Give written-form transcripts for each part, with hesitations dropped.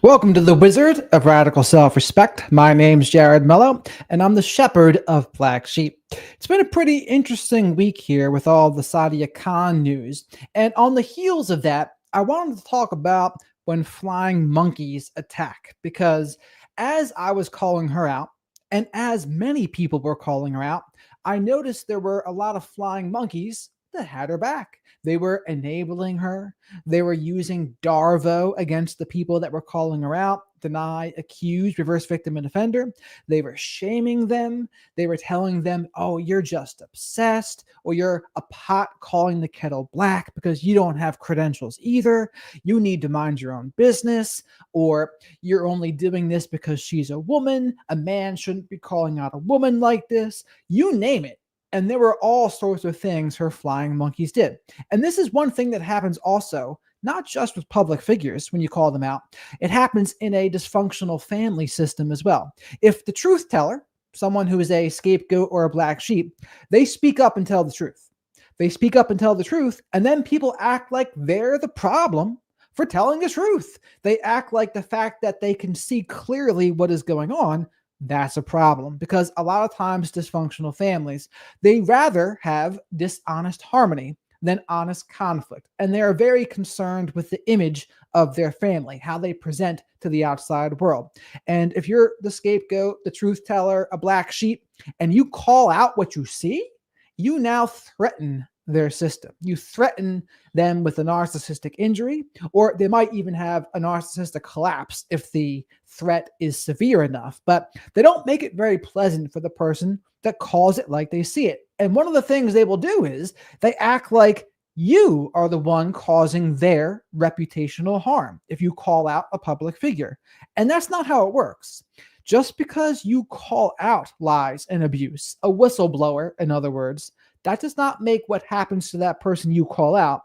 Welcome to the Wizard of Radical Self-Respect. My name's Jared Mello, and I'm the Shepherd of Black Sheep. It's been a pretty interesting week here with all the Sadia Khan news. And on the heels of that, I wanted to talk about when flying monkeys attack, because as I was calling her out, and as many people were calling her out, I noticed there were a lot of flying monkeys that had her back. They were enabling her. They were using Darvo against the people that were calling her out, deny, accuse, reverse victim and offender. They were shaming them. They were telling them, oh, you're just obsessed, or you're a pot calling the kettle black because you don't have credentials either. You need to mind your own business, or you're only doing this because she's a woman. A man shouldn't be calling out a woman like this. You name it. And there were all sorts of things her flying monkeys did. And this is one thing that happens also, not just with public figures when you call them out. It happens in a dysfunctional family system as well. If the truth teller, someone who is a scapegoat or a black sheep, they speak up and tell the truth. They speak up and tell the truth, and then people act like they're the problem for telling the truth. They act like the fact that they can see clearly what is going on, that's a problem, because a lot of times dysfunctional families, they rather have dishonest harmony than honest conflict. And they are very concerned with the image of their family, how they present to the outside world. And if you're the scapegoat, the truth teller, a black sheep, and you call out what you see, you now threaten their system. You threaten them with a narcissistic injury, or they might even have a narcissistic collapse if the threat is severe enough. But they don't make it very pleasant for the person that calls it like they see it. And one of the things they will do is they act like you are the one causing their reputational harm if you call out a public figure. And that's not how it works. Just because you call out lies and abuse, a whistleblower, in other words, that does not make what happens to that person you call out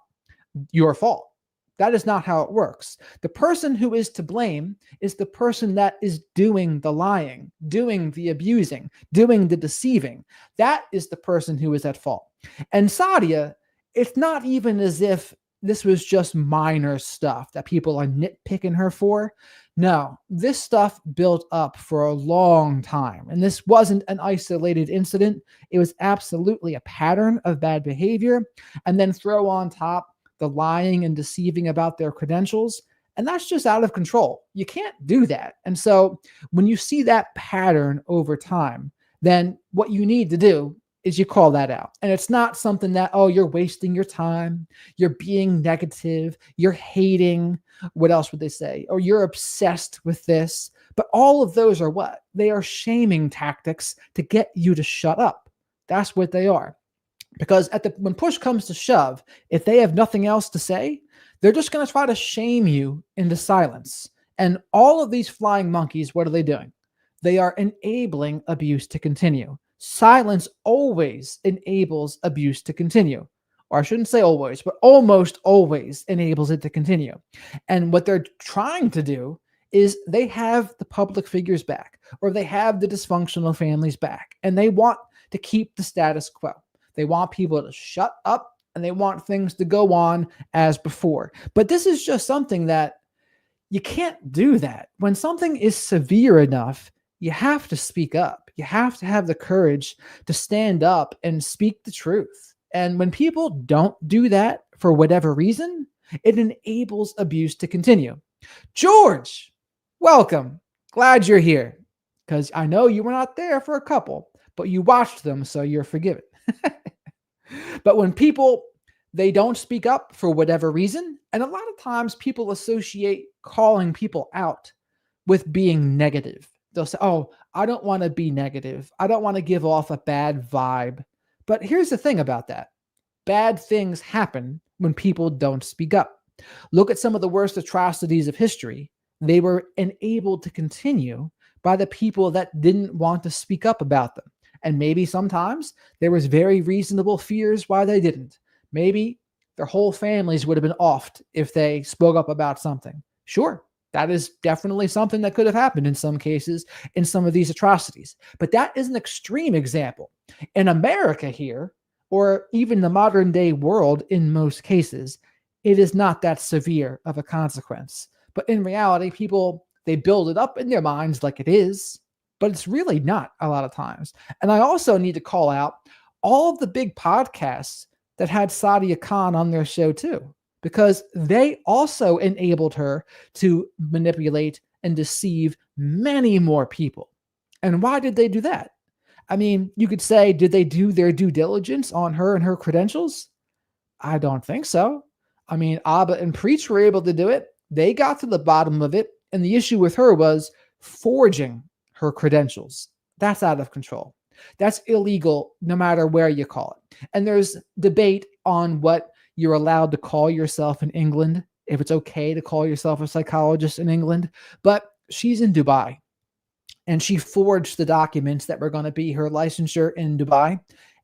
your fault. That is not how it works. The person who is to blame is the person that is doing the lying, doing the abusing, doing the deceiving. That is the person who is at fault. And Sadia, it's not even as if this was just minor stuff that people are nitpicking her for. No, this stuff built up for a long time. And this wasn't an isolated incident. It was absolutely a pattern of bad behavior. And then throw on top the lying and deceiving about their credentials. And that's just out of control. You can't do that. And so when you see that pattern over time, then what you need to do is you call that out. And it's not something that, oh, you're wasting your time, you're being negative, you're hating, what else would they say? Or you're obsessed with this. But all of those are what? They are shaming tactics to get you to shut up. That's what they are. Because when push comes to shove, if they have nothing else to say, they're just going to try to shame you into silence. And all of these flying monkeys, what are they doing? They are enabling abuse to continue. Silence always enables abuse to continue. Or I shouldn't say always, but almost always enables it to continue. And what they're trying to do is they have the public figures back, or they have the dysfunctional families back, and they want to keep the status quo. They want people to shut up, and they want things to go on as before. But this is just something that you can't do that. When something is severe enough, you have to speak up. You have to have the courage to stand up and speak the truth. And when people don't do that for whatever reason, it enables abuse to continue. George, welcome. Glad you're here, because I know you were not there for a couple, but you watched them, so you're forgiven. But when people, they don't speak up for whatever reason, and a lot of times people associate calling people out with being negative. They'll say, oh, I don't want to be negative. I don't want to give off a bad vibe. But here's the thing about that. Bad things happen when people don't speak up. Look at some of the worst atrocities of history. They were enabled to continue by the people that didn't want to speak up about them. And maybe sometimes there was very reasonable fears why they didn't. Maybe their whole families would have been offed if they spoke up about something. Sure, that is definitely something that could have happened in some cases in some of these atrocities. But that is an extreme example. In America here, or even the modern day world in most cases, it is not that severe of a consequence. But in reality, people They build it up in their minds like it is, but it's really not a lot of times. And I also need to call out all of the big podcasts that had Sadia Khan on their show too, because they also enabled her to manipulate and deceive many more people. And why did they do that? I mean, you could say, did they do their due diligence on her and her credentials? I don't think so. I mean, Abba and Preach were able to do it. They got to the bottom of it. And the issue with her was forging her credentials. That's out of control. That's illegal, no matter where you call it. And there's debate on what you're allowed to call yourself in England, if it's okay to call yourself a psychologist in England. But she's in Dubai, and she forged the documents that were going to be her licensure in Dubai.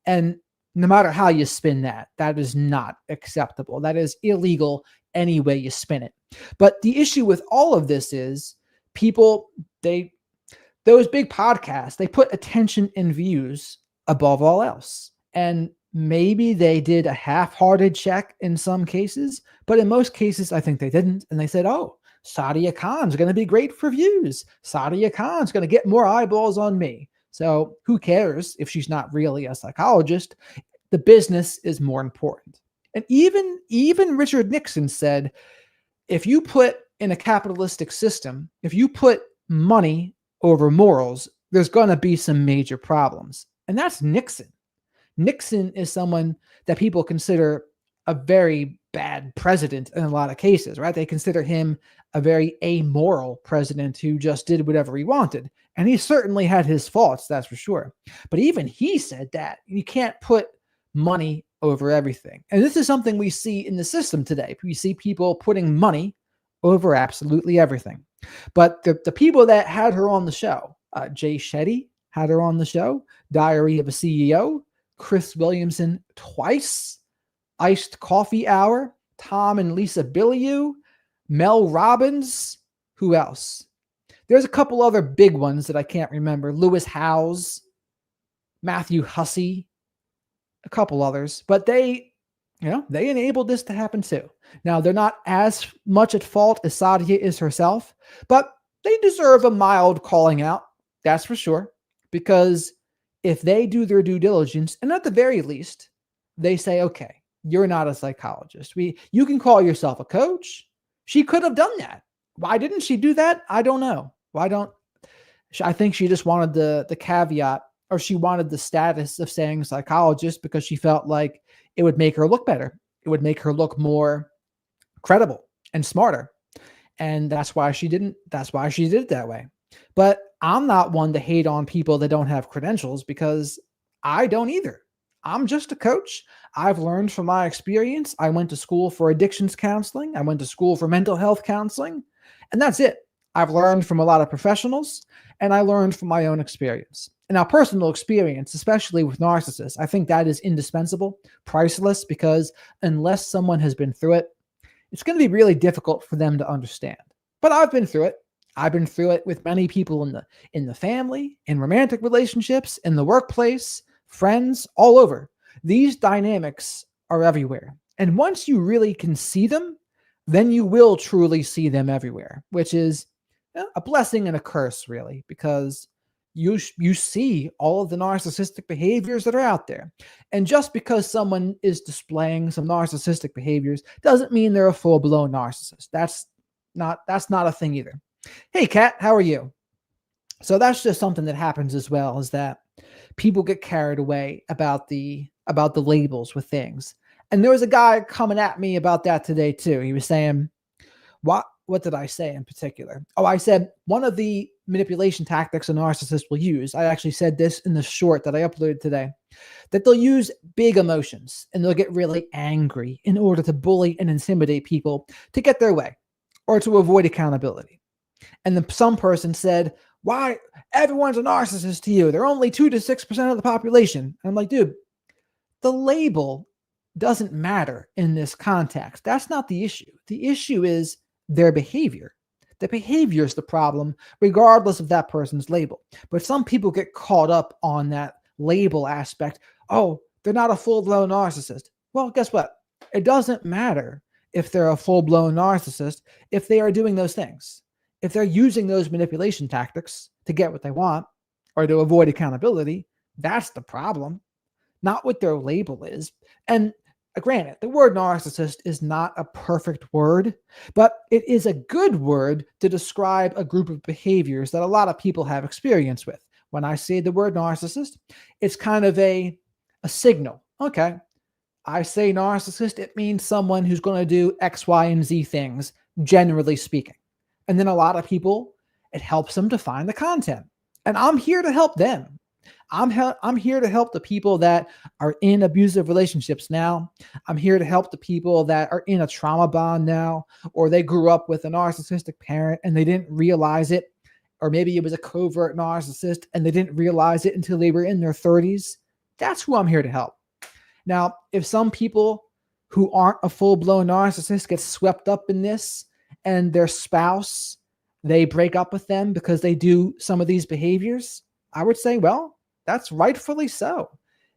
And no matter how you spin that, that is not acceptable. That is illegal any way you spin it. But the issue with all of this is people, those big podcasts, they put attention and views above all else. And maybe they did a half-hearted check in some cases, but in most cases, I think they didn't. And they said, oh, Sadia Khan's going to be great for views. Sadia Khan's going to get more eyeballs on me. So who cares if she's not really a psychologist? The business is more important. And even Richard Nixon said, if you put in a capitalistic system, if you put money over morals, there's going to be some major problems. And that's Nixon. Nixon is someone that people consider a very bad president in a lot of cases, right? They consider him a very amoral president who just did whatever he wanted. And he certainly had his faults, that's for sure. But even he said that you can't put money over everything. And this is something we see in the system today. We see people putting money over absolutely everything. But the people that had her on the show, Jay Shetty had her on the show, Diary of a CEO, Chris Williamson twice, Iced Coffee Hour, Tom and Lisa Bilyeu, Mel Robbins, who else? There's a couple other big ones that I can't remember. Lewis Howes, Matthew Hussey, a couple others, but they enabled this to happen too. Now, they're not as much at fault as Sadia is herself, but they deserve a mild calling out, that's for sure, because if they do their due diligence, and at the very least, they say, okay, you're not a psychologist. You can call yourself a coach. She could have done that. Why didn't she do that? I don't know. I think she just wanted the caveat, or she wanted the status of saying psychologist because she felt like it would make her look better. It would make her look more credible and smarter. And that's why she did it that way. But I'm not one to hate on people that don't have credentials, because I don't either. I'm just a coach. I've learned from my experience. I went to school for addictions counseling. I went to school for mental health counseling, and that's it. I've learned from a lot of professionals, and I learned from my own experience. And our personal experience, especially with narcissists, I think that is indispensable, priceless, because unless someone has been through it, it's going to be really difficult for them to understand. But I've been through it. I've been through it with many people in the family, in romantic relationships, in the workplace, friends, all over. These dynamics are everywhere. And once you really can see them, then you will truly see them everywhere, which is a blessing and a curse, really, because you see all of the narcissistic behaviors that are out there. And just because someone is displaying some narcissistic behaviors doesn't mean they're a full-blown narcissist. That's not a thing either. Hey, Kat, how are you? So that's just something that happens as well, is that people get carried away about the labels with things. And there was a guy coming at me about that today too. He was saying, what did I say in particular? Oh, I said one of the manipulation tactics a narcissist will use, I actually said this in the short that I uploaded today, that they'll use big emotions and they'll get really angry in order to bully and intimidate people to get their way or to avoid accountability. And then some person said, why everyone's a narcissist to you? They're only 2 to 6% of the population. And I'm like, dude, the label doesn't matter in this context. That's not the issue. The issue is their behavior. The behavior is the problem, regardless of that person's label. But some people get caught up on that label aspect. Oh, they're not a full-blown narcissist. Well, guess what? It doesn't matter if they're a full-blown narcissist if they are doing those things. if they're using those manipulation tactics to get what they want or to avoid accountability, that's the problem, not what their label is. And granted, the word narcissist is not a perfect word, but it is a good word to describe a group of behaviors that a lot of people have experience with. When I say the word narcissist, it's kind of a signal. Okay, I say narcissist, it means someone who's going to do X, Y, and Z things, generally speaking. And then a lot of people, it helps them define the content. And I'm here to help them. I'm here to help the people that are in abusive relationships now. I'm here to help the people that are in a trauma bond now, or they grew up with a narcissistic parent and they didn't realize it, or maybe it was a covert narcissist and they didn't realize it until they were in their 30s. That's who I'm here to help. Now, if some people who aren't a full-blown narcissist get swept up in this and their spouse, they break up with them because they do some of these behaviors, I would say, well, that's rightfully so.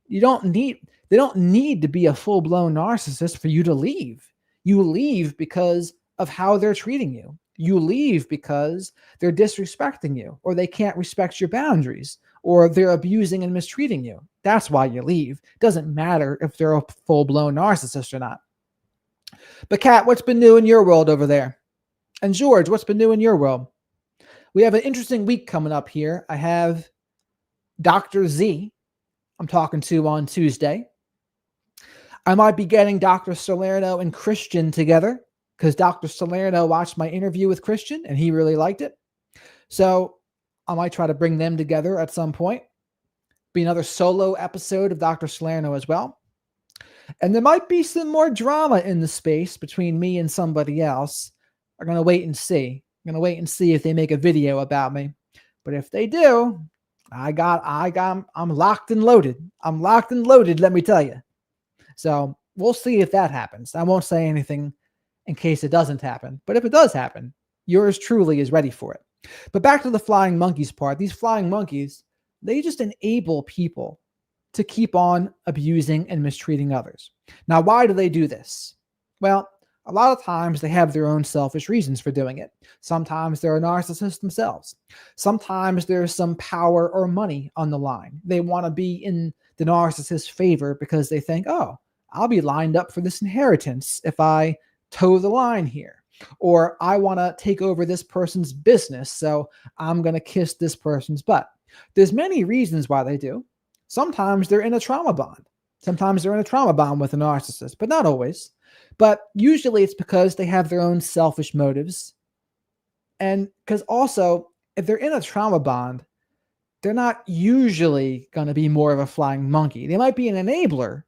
They don't need to be a full-blown narcissist for you to leave. You leave because of how they're treating you. You leave because they're disrespecting you, or they can't respect your boundaries, or they're abusing and mistreating you. That's why you leave. It doesn't matter if they're a full-blown narcissist or not. But Kat, what's been new in your world over there? And George, what's been new in your world? We have an interesting week coming up here. I have Dr. Z I'm talking to on Tuesday. I might be getting Dr. Salerno and Christian together because Dr. Salerno watched my interview with Christian and he really liked it. So I might try to bring them together at some point. Be another solo episode of Dr. Salerno as well. And there might be some more drama in the space between me and somebody else. I'm going to wait and see. I'm going to wait and see if they make a video about me. But if they do, I'm locked and loaded. I'm locked and loaded, let me tell you. So we'll see if that happens. I won't say anything in case it doesn't happen. But if it does happen, yours truly is ready for it. But back to the flying monkeys part. These flying monkeys, they just enable people to keep on abusing and mistreating others. Now, why do they do this? Well, a lot of times they have their own selfish reasons for doing it. Sometimes they're a narcissist themselves. Sometimes there's some power or money on the line. They want to be in the narcissist's favor because they think, oh, I'll be lined up for this inheritance if I toe the line here. Or I want to take over this person's business, so I'm going to kiss this person's butt. There's many reasons why they do. Sometimes they're in a trauma bond. Sometimes they're in a trauma bond with a narcissist, but not always. But usually it's because they have their own selfish motives. And because also, if they're in a trauma bond, they're not usually going to be more of a flying monkey. They might be an enabler,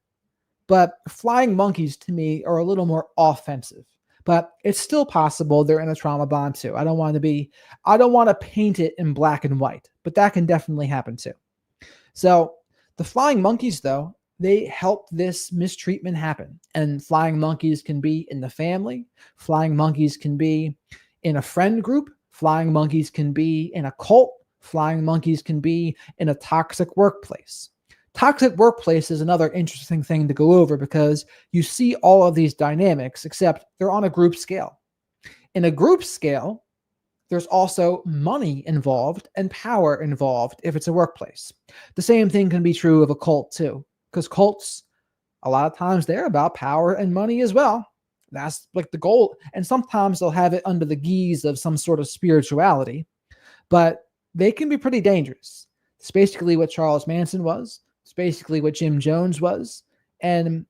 but flying monkeys to me are a little more offensive. But it's still possible they're in a trauma bond too. I don't want to paint it in black and white, but that can definitely happen too. So the flying monkeys, though, they help this mistreatment happen. And flying monkeys can be in the family. Flying monkeys can be in a friend group. Flying monkeys can be in a cult. Flying monkeys can be in a toxic workplace. Toxic workplace is another interesting thing to go over because you see all of these dynamics, except they're on a group scale. In a group scale, there's also money involved and power involved if it's a workplace. The same thing can be true of a cult too, because cults, a lot of times they're about power and money as well. That's like the goal. And sometimes they'll have it under the guise of some sort of spirituality, but they can be pretty dangerous. It's basically what Charles Manson was. It's basically what Jim Jones was. And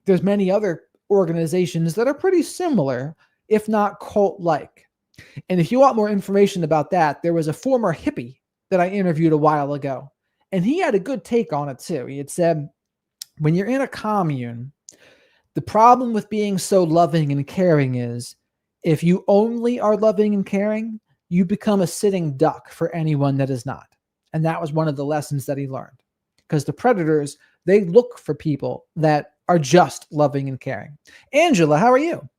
there's many other organizations that are pretty similar, if not cult-like. And if you want more information about that, there was a former hippie that I interviewed a while ago, and he had a good take on it too. He had said, when you're in a commune, the problem with being so loving and caring is if you only are loving and caring, you become a sitting duck for anyone that is not. And that was one of the lessons that he learned. Because the predators, they look for people that are just loving and caring. Angela, how are you?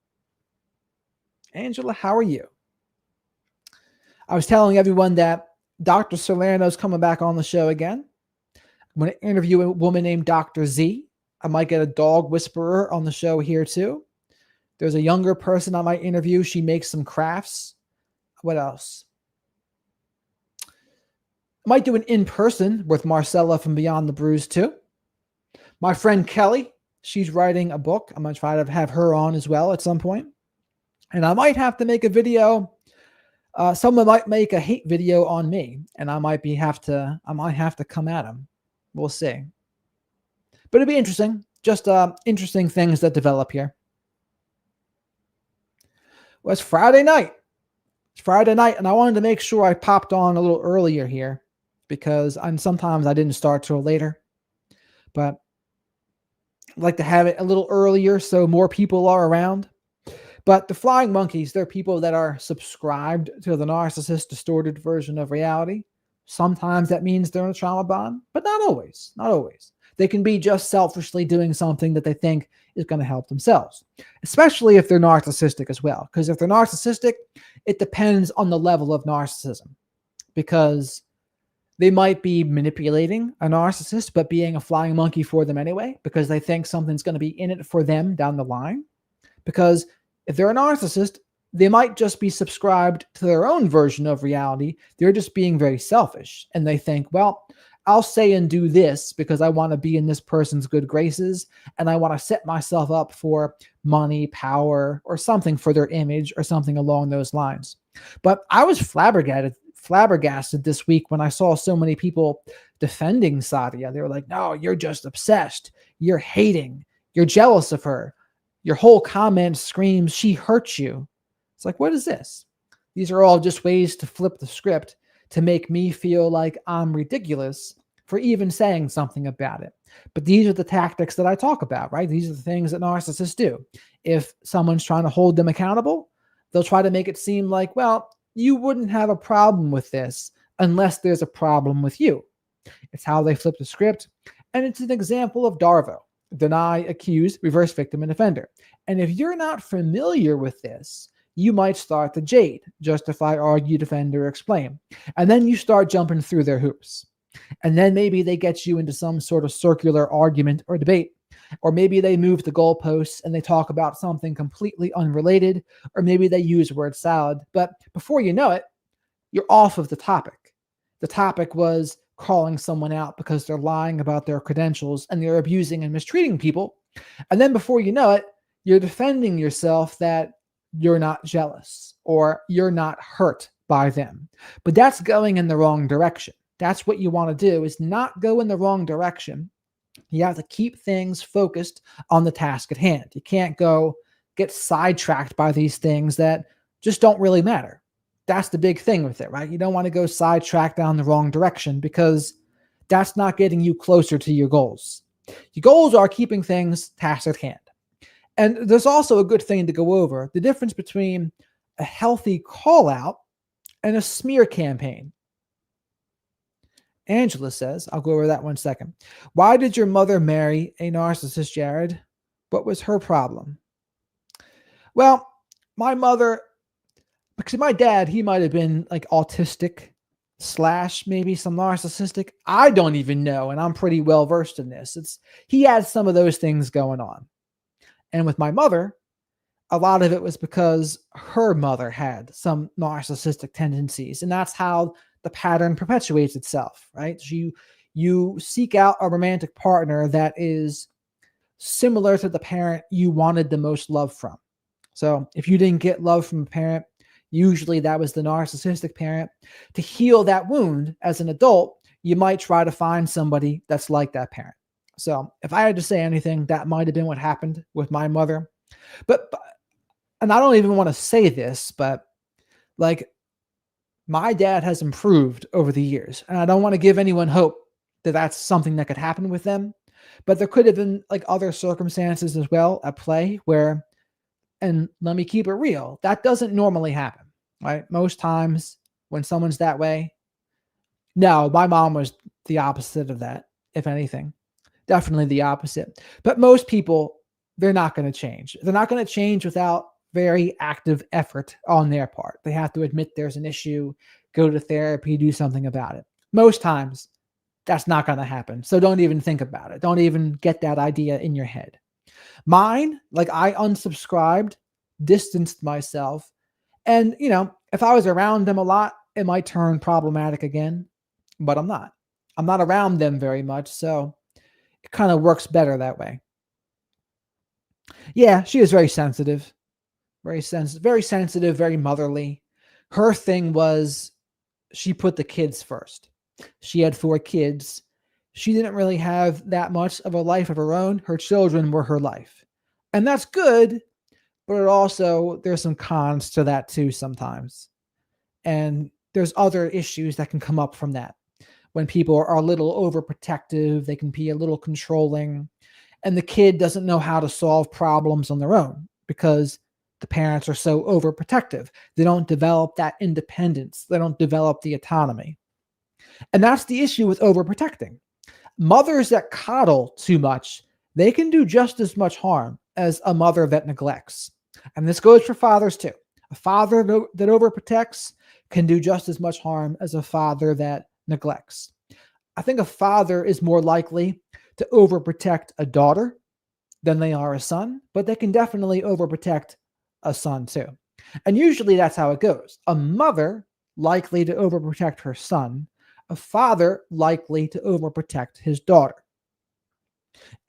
Angela, how are you? I was telling everyone that Dr. Salerno's coming back on the show again. I'm going to interview a woman named Dr. Z. I might get a dog whisperer on the show here too. There's a younger person I might interview. She makes some crafts. What else? Might do an in-person with Marcella from Beyond the Bruise too. My friend Kelly, she's writing a book. I'm going to try to have her on as well at some point. And I might have to make a video. Someone might make a hate video on me, and I might have to come at them. We'll see. But it'd be interesting. Just interesting things that develop here. Well, it's Friday night. It's Friday night, and I wanted to make sure I popped on a little earlier here because sometimes I didn't start till later. But I'd like to have it a little earlier so more people are around. But the flying monkeys, they're people that are subscribed to the narcissist distorted version of reality. Sometimes that means they're in a trauma bond, but not always. Not always. They can be just selfishly doing something that they think is going to help themselves, especially if they're narcissistic as well. Because if they're narcissistic, it depends on the level of narcissism, because they might be manipulating a narcissist, but being a flying monkey for them anyway, because they think something's going to be in it for them down the line. Because if they're a narcissist, they might just be subscribed to their own version of reality. They're just being very selfish. And they think, well, I'll say and do this because I want to be in this person's good graces, and I want to set myself up for money, power, or something for their image or something along those lines. But I was flabbergasted this week when I saw so many people defending Sadia. They were like, no, you're just obsessed. You're hating. You're jealous of her. Your whole comment screams, she hurt you. It's like, what is this? These are all just ways to flip the script to make me feel like I'm ridiculous for even saying something about it. But these are the tactics that I talk about, right? These are the things that narcissists do. If someone's trying to hold them accountable, they'll try to make it seem like, well, you wouldn't have a problem with this unless there's a problem with you. It's how they flip the script. And it's an example of Darvo. Deny, accuse, reverse victim, and offender. And if you're not familiar with this, you might start the jade, justify, argue, defend, or explain. And then you start jumping through their hoops. And then maybe they get you into some sort of circular argument or debate. Or maybe they move the goalposts and they talk about something completely unrelated. Or maybe they use word salad. But before you know it, you're off of the topic. The topic was calling someone out because they're lying about their credentials and they're abusing and mistreating people. And then before you know it, you're defending yourself that you're not jealous or you're not hurt by them. But that's going in the wrong direction. That's what you want to do, is not go in the wrong direction. You have to keep things focused on the task at hand. You can't go get sidetracked by these things that just don't really matter. That's the big thing with it, right? You don't want to go sidetracked down the wrong direction because that's not getting you closer to your goals. Your goals are keeping things task at hand. And there's also a good thing to go over: the difference between a healthy call out and a smear campaign. Angela says, I'll go over that one second. Why did your mother marry a narcissist, Jared? What was her problem? Well, my mother, because my dad, he might have been like autistic / maybe some narcissistic. I don't even know. And I'm pretty well versed in this. He had some of those things going on. And with my mother, a lot of it was because her mother had some narcissistic tendencies. And that's how the pattern perpetuates itself, right? You seek out a romantic partner that is similar to the parent you wanted the most love from. So if you didn't get love from a parent, usually that was the narcissistic parent. To heal that wound as an adult, you might try to find somebody that's like that parent. So if I had to say anything, that might have been what happened with my mother. But and I don't even want to say this, but like, my dad has improved over the years, and I don't want to give anyone hope that that's something that could happen with them. But there could have been like other circumstances as well at play where, and let me keep it real, that doesn't normally happen, right? Most times when someone's that way, no, my mom was the opposite of that, if anything. Definitely the opposite. But most people, they're not going to change. They're not going to change without very active effort on their part. They have to admit there's an issue, go to therapy, do something about it. Most times, that's not going to happen. So don't even think about it. Don't even get that idea in your head. Mine, like, I unsubscribed, distanced myself. And, If I was around them a lot, it might turn problematic again, but I'm not. I'm not around them very much, so it kind of works better that way. Yeah, she is very sensitive, very motherly. Her thing was she put the kids first. She had 4 kids. She didn't really have that much of a life of her own. Her children were her life. And that's good, but it also there's some cons to that too sometimes. And there's other issues that can come up from that. When people are a little overprotective, they can be a little controlling, and the kid doesn't know how to solve problems on their own because the parents are so overprotective. They don't develop that independence, they don't develop the autonomy. And that's the issue with overprotecting. Mothers that coddle too much, they can do just as much harm as a mother that neglects. And this goes for fathers too. A father that overprotects can do just as much harm as a father that neglects. I think a father is more likely to overprotect a daughter than they are a son, but they can definitely overprotect a son too. And usually that's how it goes. A mother likely to overprotect her son, a father likely to overprotect his daughter.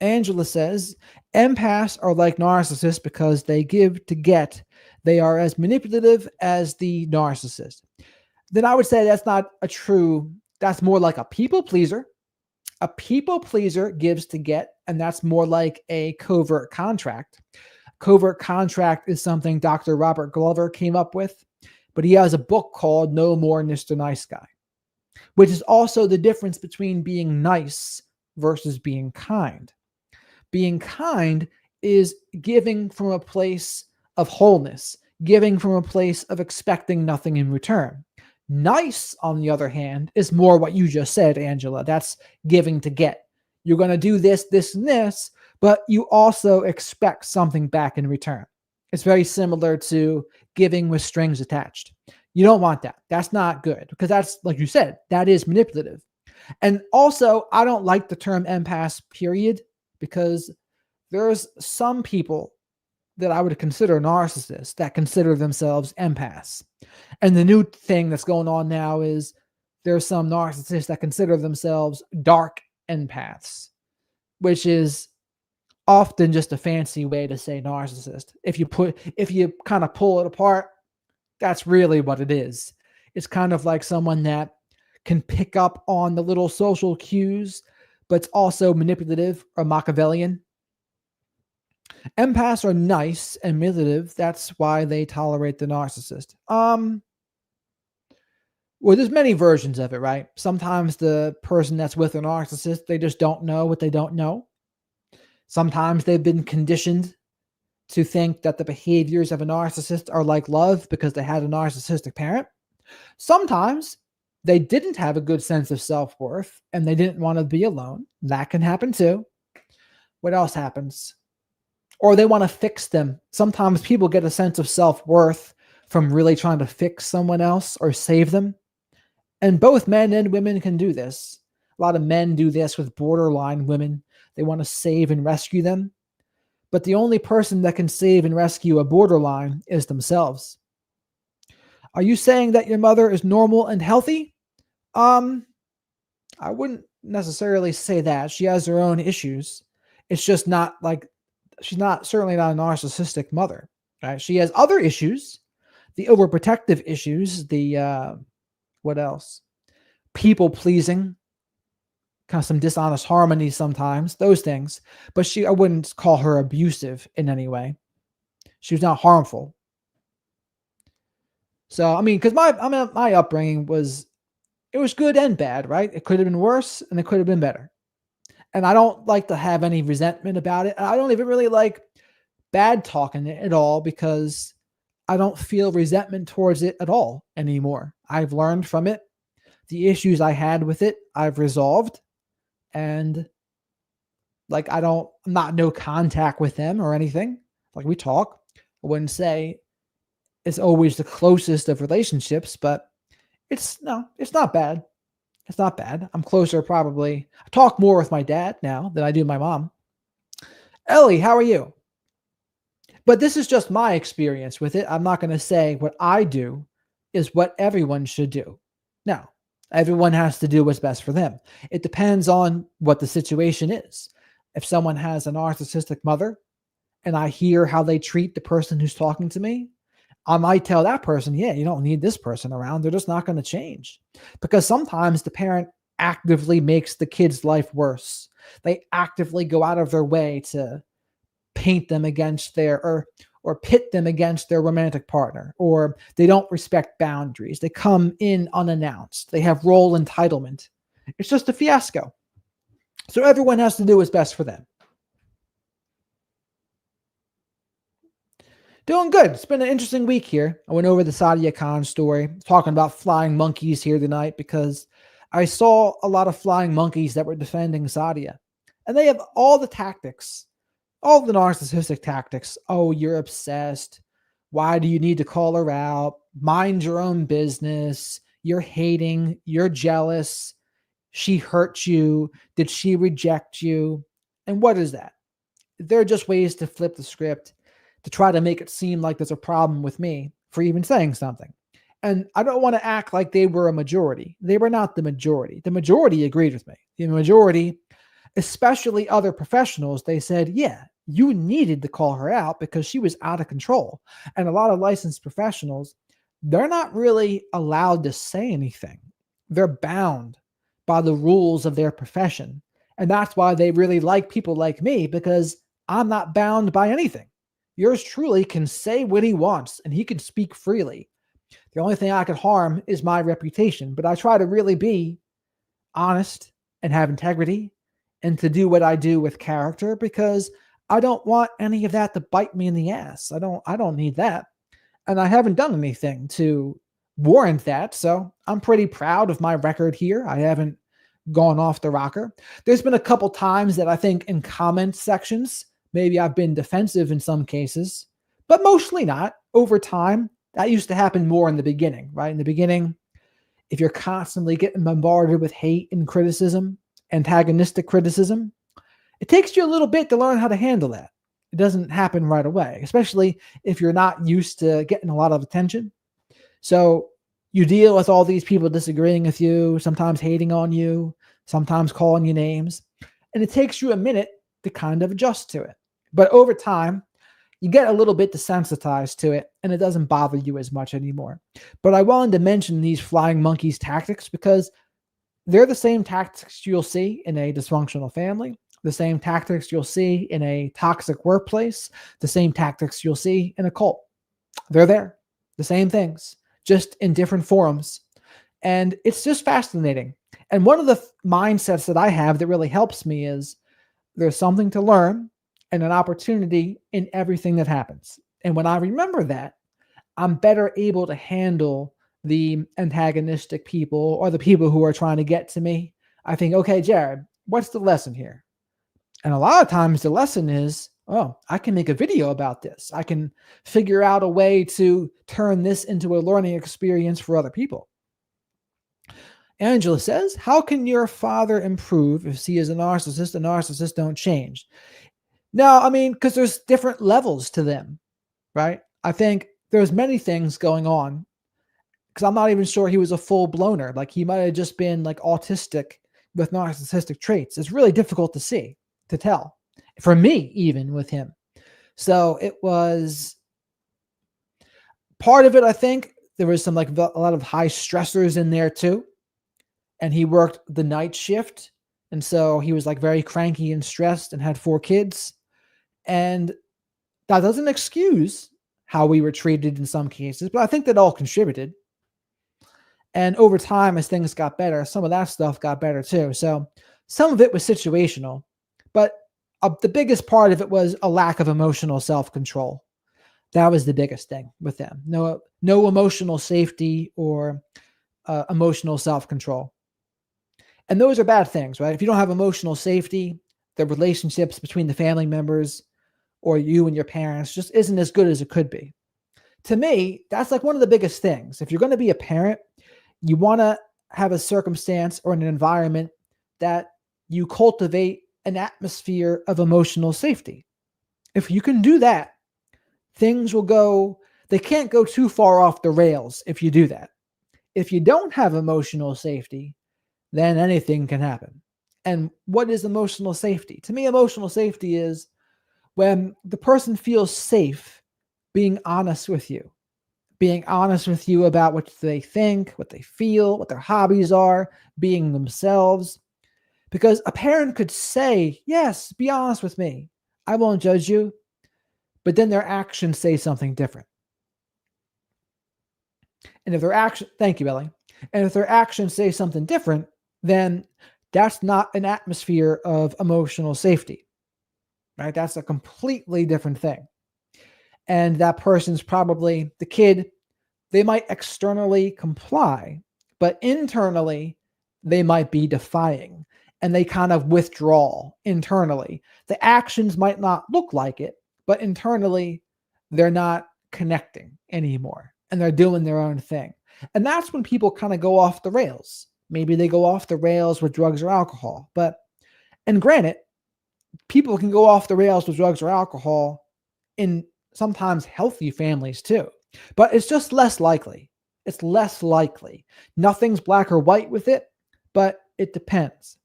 Angela says empaths are like narcissists because they give to get. They are as manipulative as the narcissist. Then I would say that's not a true, that's more like a people pleaser. A people pleaser gives to get, and that's more like a covert contract. Covert contract is something Dr. Robert Glover came up with, but he has a book called No More Mr. Nice Guy, which is also the difference between being nice versus being kind. Being kind is giving from a place of wholeness, giving from a place of expecting nothing in return. Nice, on the other hand, is more what you just said, Angela. That's giving to get. You're going to do this, this, and this, but you also expect something back in return. It's very similar to giving with strings attached. You don't want that. That's not good because that's, like you said, that is manipulative. And also, I don't like the term empath, period, because there's some people that I would consider narcissists that consider themselves empaths. And the new thing that's going on now is there's some narcissists that consider themselves dark empaths, which is often just a fancy way to say narcissist. If you kind of pull it apart, that's really what it is. It's kind of like someone that can pick up on the little social cues, but it's also manipulative or Machiavellian. Empaths are nice and manipulative. That's why they tolerate the narcissist. Well, there's many versions of it, right? Sometimes the person that's with a narcissist, they just don't know what they don't know. Sometimes they've been conditioned to think that the behaviors of a narcissist are like love because they had a narcissistic parent. Sometimes they didn't have a good sense of self-worth and they didn't want to be alone. That can happen too. What else happens? Or they want to fix them. Sometimes people get a sense of self-worth from really trying to fix someone else or save them. And both men and women can do this. A lot of men do this with borderline women. They want to save and rescue them. But the only person that can save and rescue a borderline is themselves. Are you saying that your mother is normal and healthy? I wouldn't necessarily say that. She has her own issues. It's just not like she's not certainly not a narcissistic mother. Right? She has other issues, the overprotective issues, the what else? People pleasing, kind of some dishonest harmony sometimes, those things. But I wouldn't call her abusive in any way. She was not harmful. So I mean, because my upbringing was good and bad, right? It could have been worse and it could have been better. And I don't like to have any resentment about it. I don't even really like bad talking it at all because I don't feel resentment towards it at all anymore. I've learned from it. The issues I had with it, I've resolved. And like I'm not no contact with them or anything. Like we talk. I wouldn't say it's always the closest of relationships, but it's not bad. It's not bad. I'm closer probably. I talk more with my dad now than I do my mom. Ellie, how are you? But this is just my experience with it. I'm not going to say what I do is what everyone should do. Now, everyone has to do what's best for them. It depends on what the situation is. If someone has a narcissistic mother and I hear how they treat the person who's talking to me, I might tell that person, yeah, you don't need this person around. They're just not going to change. Because sometimes the parent actively makes the kid's life worse. They actively go out of their way to paint them against their or pit them against their romantic partner, or they don't respect boundaries. They come in unannounced. They have role entitlement. It's just a fiasco. So everyone has to do what's best for them. Doing good. It's been an interesting week here. I went over the Sadia Khan story, talking about flying monkeys here tonight because I saw a lot of flying monkeys that were defending Sadia. And they have all the tactics, all the narcissistic tactics. Oh, you're obsessed. Why do you need to call her out? Mind your own business. You're hating. You're jealous. She hurt you. Did she reject you? And what is that? There are just ways to flip the script to try to make it seem like there's a problem with me for even saying something. And I don't want to act like they were a majority. They were not the majority. The majority agreed with me. The majority, especially other professionals, they said, yeah, you needed to call her out because she was out of control. And a lot of licensed professionals, they're not really allowed to say anything. They're bound by the rules of their profession. And that's why they really like people like me, because I'm not bound by anything. Yours truly can say what he wants and he can speak freely. The only thing I could harm is my reputation, but I try to really be honest and have integrity and to do what I do with character because I don't want any of that to bite me in the ass. I don't need that. And I haven't done anything to warrant that. So I'm pretty proud of my record here. I haven't gone off the rocker. There's been a couple times that I think in comment sections, maybe I've been defensive in some cases, but mostly not. Over time, that used to happen more in the beginning, right? In the beginning, if you're constantly getting bombarded with hate and criticism, antagonistic criticism, it takes you a little bit to learn how to handle that. It doesn't happen right away, especially if you're not used to getting a lot of attention. So you deal with all these people disagreeing with you, sometimes hating on you, sometimes calling you names, and it takes you a minute to kind of adjust to it. But over time, you get a little bit desensitized to it and it doesn't bother you as much anymore. But I wanted to mention these flying monkeys tactics because they're the same tactics you'll see in a dysfunctional family, the same tactics you'll see in a toxic workplace, the same tactics you'll see in a cult. They're there, the same things, just in different forms. And it's just fascinating. And one of the mindsets that I have that really helps me is there's something to learn and an opportunity in everything that happens. And when I remember that, I'm better able to handle the antagonistic people or the people who are trying to get to me. I think, okay, Jared, what's the lesson here? And a lot of times the lesson is, oh, I can make a video about this. I can figure out a way to turn this into a learning experience for other people. Angela says, how can your father improve if he is a narcissist? The narcissists don't change. No, I mean, because there's different levels to them, right? I think there's many things going on because I'm not even sure he was a full bloaner. Like he might have just been like autistic with narcissistic traits. It's really difficult to see, to tell for me, even with him. So it was part of it. I think there was some like a lot of high stressors in there too. And he worked the night shift. And so he was like very cranky and stressed and had 4 kids. And that doesn't excuse how we were treated in some cases, but I think that all contributed. And over time, as things got better, some of that stuff got better too. So some of it was situational, but the biggest part of it was a lack of emotional self-control. That was the biggest thing with them. No emotional safety or emotional self-control. And those are bad things, right? If you don't have emotional safety, the relationships between the family members or you and your parents just isn't as good as it could be. To me, that's like one of the biggest things. If you're going to be a parent, you want to have a circumstance or an environment that you cultivate an atmosphere of emotional safety. If you can do that, things will go They can't go too far off the rails if you do that. If you don't have emotional safety, then anything can happen. And what is emotional safety? To me, emotional safety is when the person feels safe being honest with you, being honest with you about what they think, what they feel, what their hobbies are, being themselves. Because a parent could say, yes, be honest with me. I won't judge you. But then their actions say something different. And if their action, thank you, Ellie. And if their actions say something different, then that's not an atmosphere of emotional safety, right? That's a completely different thing. And that person's probably the kid, they might externally comply, but internally, they might be defying and they kind of withdraw internally. The actions might not look like it, but internally, they're not connecting anymore and they're doing their own thing. And that's when people kind of go off the rails. Maybe they go off the rails with drugs or alcohol. And granted, people can go off the rails with drugs or alcohol in sometimes healthy families too, but it's just less likely. It's less likely. Nothing's black or white with it, but it depends.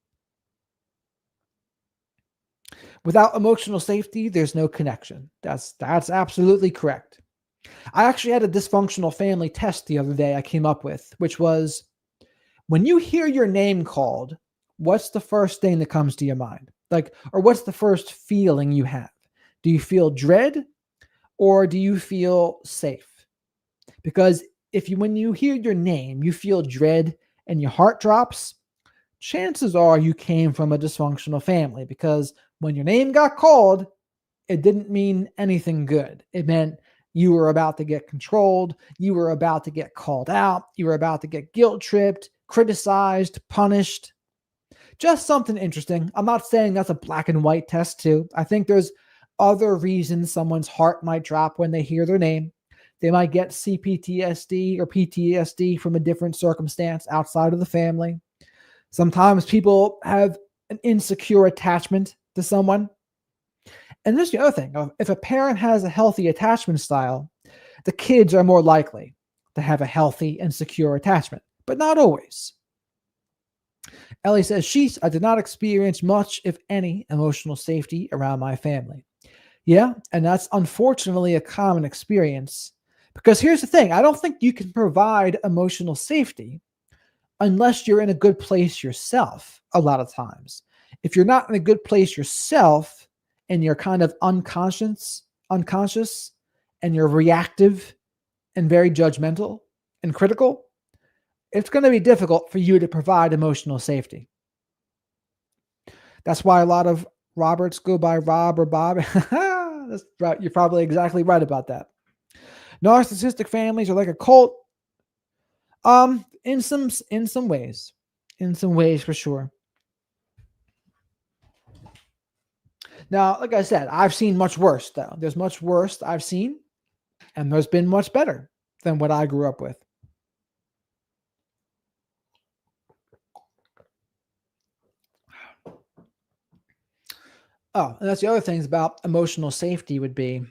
Without emotional safety, there's no connection. That's absolutely correct. I actually had a dysfunctional family test the other day I came up with, which was when you hear your name called, what's the first thing that comes to your mind? Like, or what's the first feeling you have? Do you feel dread or do you feel safe? Because when you hear your name, you feel dread and your heart drops, chances are you came from a dysfunctional family because when your name got called, it didn't mean anything good. It meant you were about to get controlled, you were about to get called out, you were about to get guilt tripped, criticized, punished. Just something interesting. I'm not saying that's a black and white test too. I think there's other reasons someone's heart might drop when they hear their name. They might get CPTSD or PTSD from a different circumstance outside of the family. Sometimes people have an insecure attachment to someone. And this is the other thing. If a parent has a healthy attachment style, the kids are more likely to have a healthy and secure attachment, but not always. Ellie says, I did not experience much, if any, emotional safety around my family. Yeah, and that's unfortunately a common experience. Because here's the thing, I don't think you can provide emotional safety unless you're in a good place yourself a lot of times. If you're not in a good place yourself and you're kind of unconscious, and you're reactive and very judgmental and critical, it's going to be difficult for you to provide emotional safety. That's why a lot of Roberts go by Rob or Bob. That's right. You're probably exactly right about that. Narcissistic families are like a cult. In some ways. In some ways for sure. Now, like I said, I've seen much worse though. There's much worse I've seen, and there's been much better than what I grew up with. Oh, and that's the other things about emotional safety would be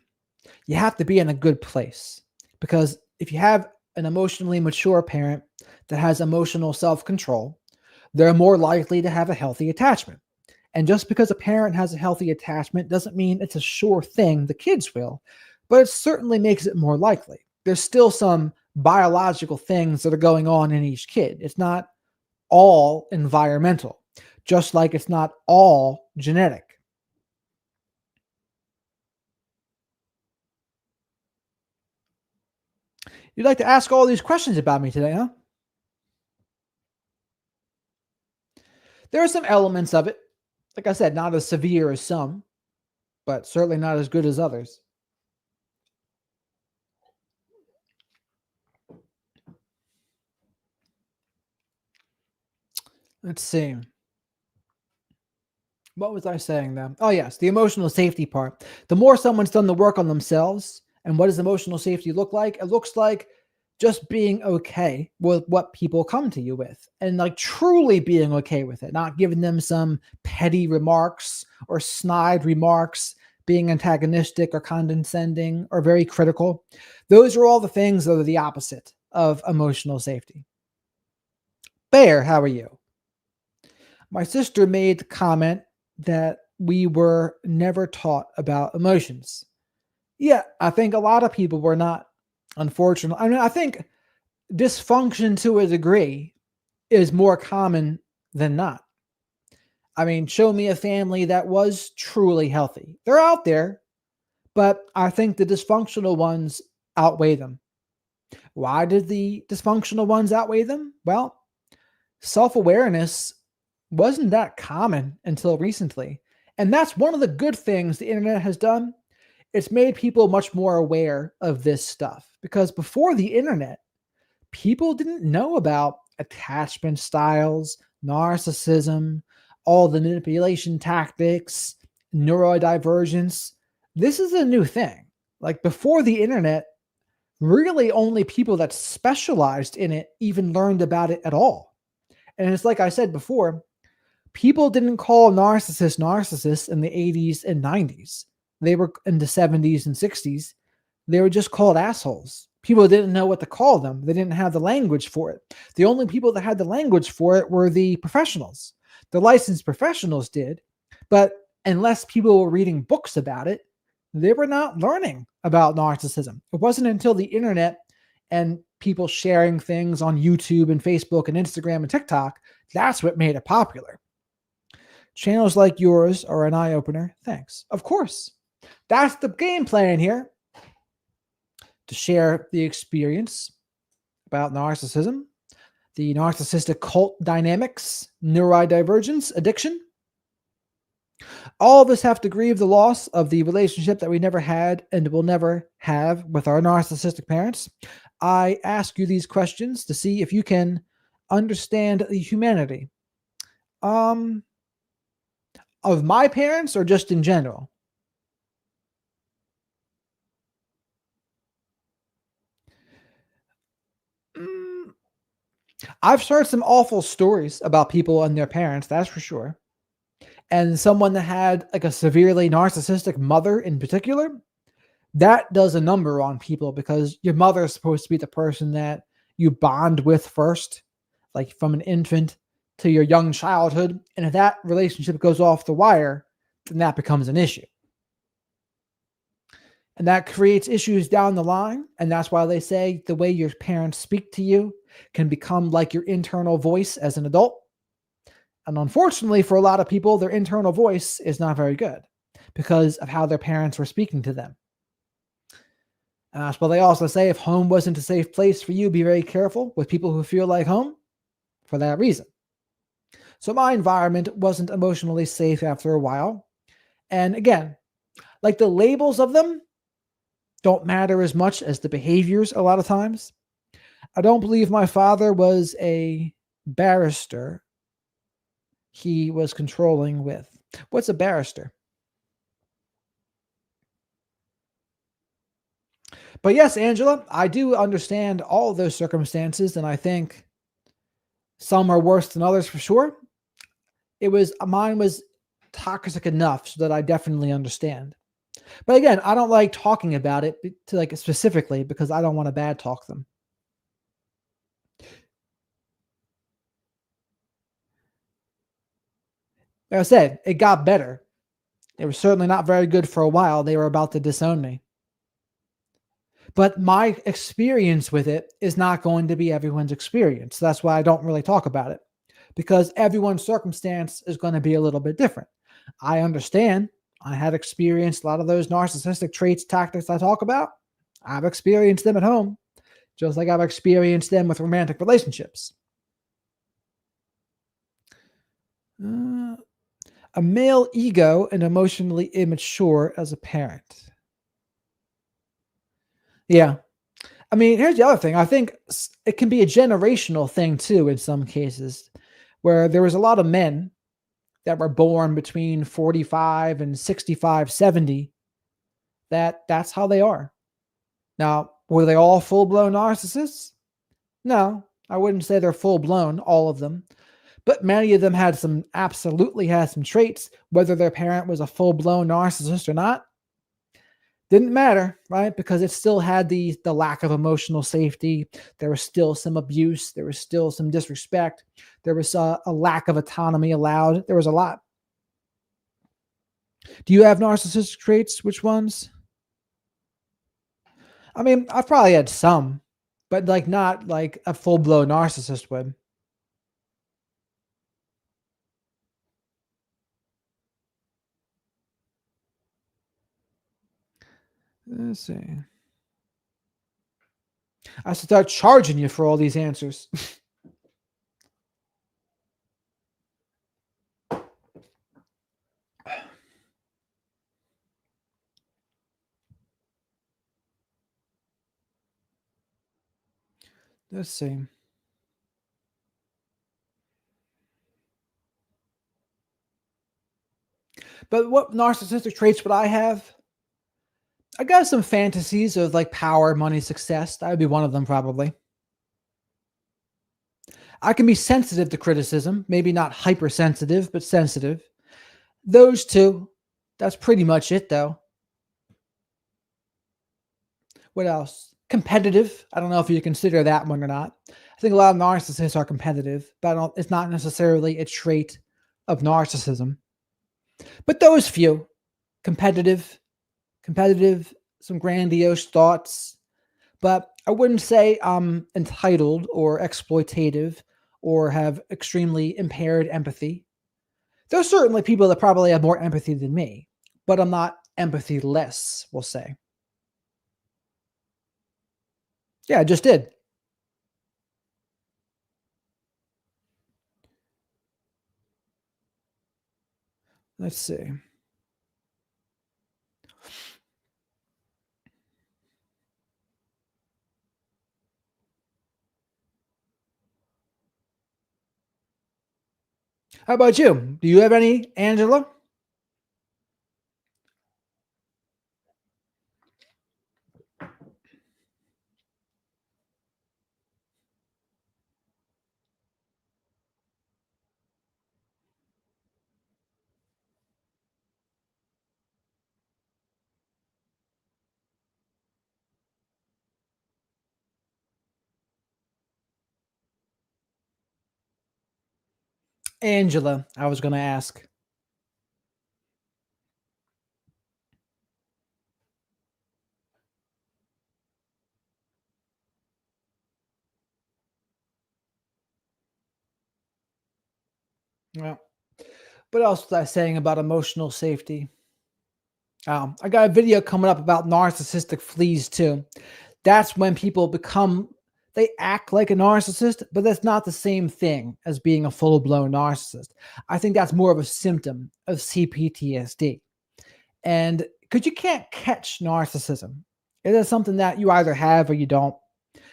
you have to be in a good place. Because if you have an emotionally mature parent that has emotional self-control, they're more likely to have a healthy attachment. And just because a parent has a healthy attachment doesn't mean it's a sure thing the kids will, but it certainly makes it more likely. There's still some biological things that are going on in each kid. It's not all environmental, just like it's not all genetic. You'd like to ask all these questions about me today, huh? There are some elements of it. Like I said, not as severe as some, but certainly not as good as others. Let's see. What was I saying then? Oh, yes, the emotional safety part. The more someone's done the work on themselves, and what does emotional safety look like? It looks like just being okay with what people come to you with and like truly being okay with it, not giving them some petty remarks or snide remarks, being antagonistic or condescending or very critical. Those are all the things that are the opposite of emotional safety. Bear, how are you? My sister made the comment that we were never taught about emotions. Yeah, I think a lot of people were not, unfortunately. I mean, I think dysfunction to a degree is more common than not. I mean, show me a family that was truly healthy. They're out there, but I think the dysfunctional ones outweigh them. Why did the dysfunctional ones outweigh them? Well, self awareness wasn't that common until recently. And that's one of the good things the internet has done. It's made people much more aware of this stuff because before the internet, people didn't know about attachment styles, narcissism, all the manipulation tactics, neurodivergence. This is a new thing. Like before the internet, really only people that specialized in it even learned about it at all. And it's like I said before, people didn't call narcissists in the 80s and 90s. They were in the 70s and 60s. They were just called assholes. People didn't know what to call them. They didn't have the language for it. The only people that had the language for it were the professionals. The licensed professionals did, but unless people were reading books about it, they were not learning about narcissism. It wasn't until the internet and people sharing things on YouTube and Facebook and Instagram and TikTok, that's what made it popular. Channels like yours are an eye opener. Thanks. Of course. That's the game plan here, to share the experience about narcissism, the narcissistic cult dynamics, neurodivergence, addiction. All of us have to grieve the loss of the relationship that we never had and will never have with our narcissistic parents. I ask you these questions to see if you can understand the humanity of my parents or just in general. Mm, I've heard some awful stories about people and their parents, that's for sure. And someone that had like a severely narcissistic mother in particular, that does a number on people because your mother is supposed to be the person that you bond with first, like from an infant to your young childhood. And if that relationship goes off the wire, then that becomes an issue. And that creates issues down the line. And that's why they say the way your parents speak to you can become like your internal voice as an adult. And unfortunately, for a lot of people, their internal voice is not very good because of how their parents were speaking to them. But they also say if home wasn't a safe place for you, be very careful with people who feel like home for that reason. So my environment wasn't emotionally safe after a while. And again, like the labels of them don't matter as much as the behaviors a lot of times. I don't believe my father was a barrister. He was controlling with. What's a barrister? But yes, Angela, I do understand all of those circumstances, and I think some are worse than others for sure. Mine was toxic enough so that I definitely understand. But again, I don't like talking about it to like specifically because I don't want to bad talk them. Like I said, it got better. It was certainly not very good for a while. They were about to disown me. But my experience with it is not going to be everyone's experience. That's why I don't really talk about it because everyone's circumstance is going to be a little bit different. I understand. I had experienced a lot of those narcissistic traits, tactics I talk about. I've experienced them at home, just like I've experienced them with romantic relationships. A male ego and emotionally immature as a parent. Yeah. I mean, here's the other thing. I think it can be a generational thing too in some cases where there was a lot of men that were born between 45 and 65, 70 that's how they are. Now, were they all full-blown narcissists? No, I wouldn't say they're full-blown, all of them. But many of them absolutely had some traits, whether their parent was a full-blown narcissist or not. Didn't matter, right? Because it still had the lack of emotional safety. There was still some abuse. There was still some disrespect. There was a lack of autonomy allowed. There was a lot. Do you have narcissistic traits? Which ones? I mean, I've probably had some, but like not like a full blown narcissist would. Let's see. I should start charging you for all these answers. Let's see. But what narcissistic traits would I have? I got some fantasies of like power, money, success. That would be one of them, probably. I can be sensitive to criticism, maybe not hypersensitive, but sensitive. Those two. That's pretty much it, though. What else? Competitive. I don't know if you consider that one or not. I think a lot of narcissists are competitive, but it's not necessarily a trait of narcissism. But those few, competitive, competitive, some grandiose thoughts, but I wouldn't say I'm entitled or exploitative or have extremely impaired empathy. There's certainly people that probably have more empathy than me, but I'm not empathy less, we'll say. Yeah, I just did. Let's see. How about you? Do you have any, Angela? Angela, I was going to ask. Well, what else was I saying about emotional safety? I got a video coming up about narcissistic fleas too. That's when people become, they act like a narcissist, but that's not the same thing as being a full blown narcissist. I think that's more of a symptom of CPTSD. And because you can't catch narcissism, it is something that you either have or you don't.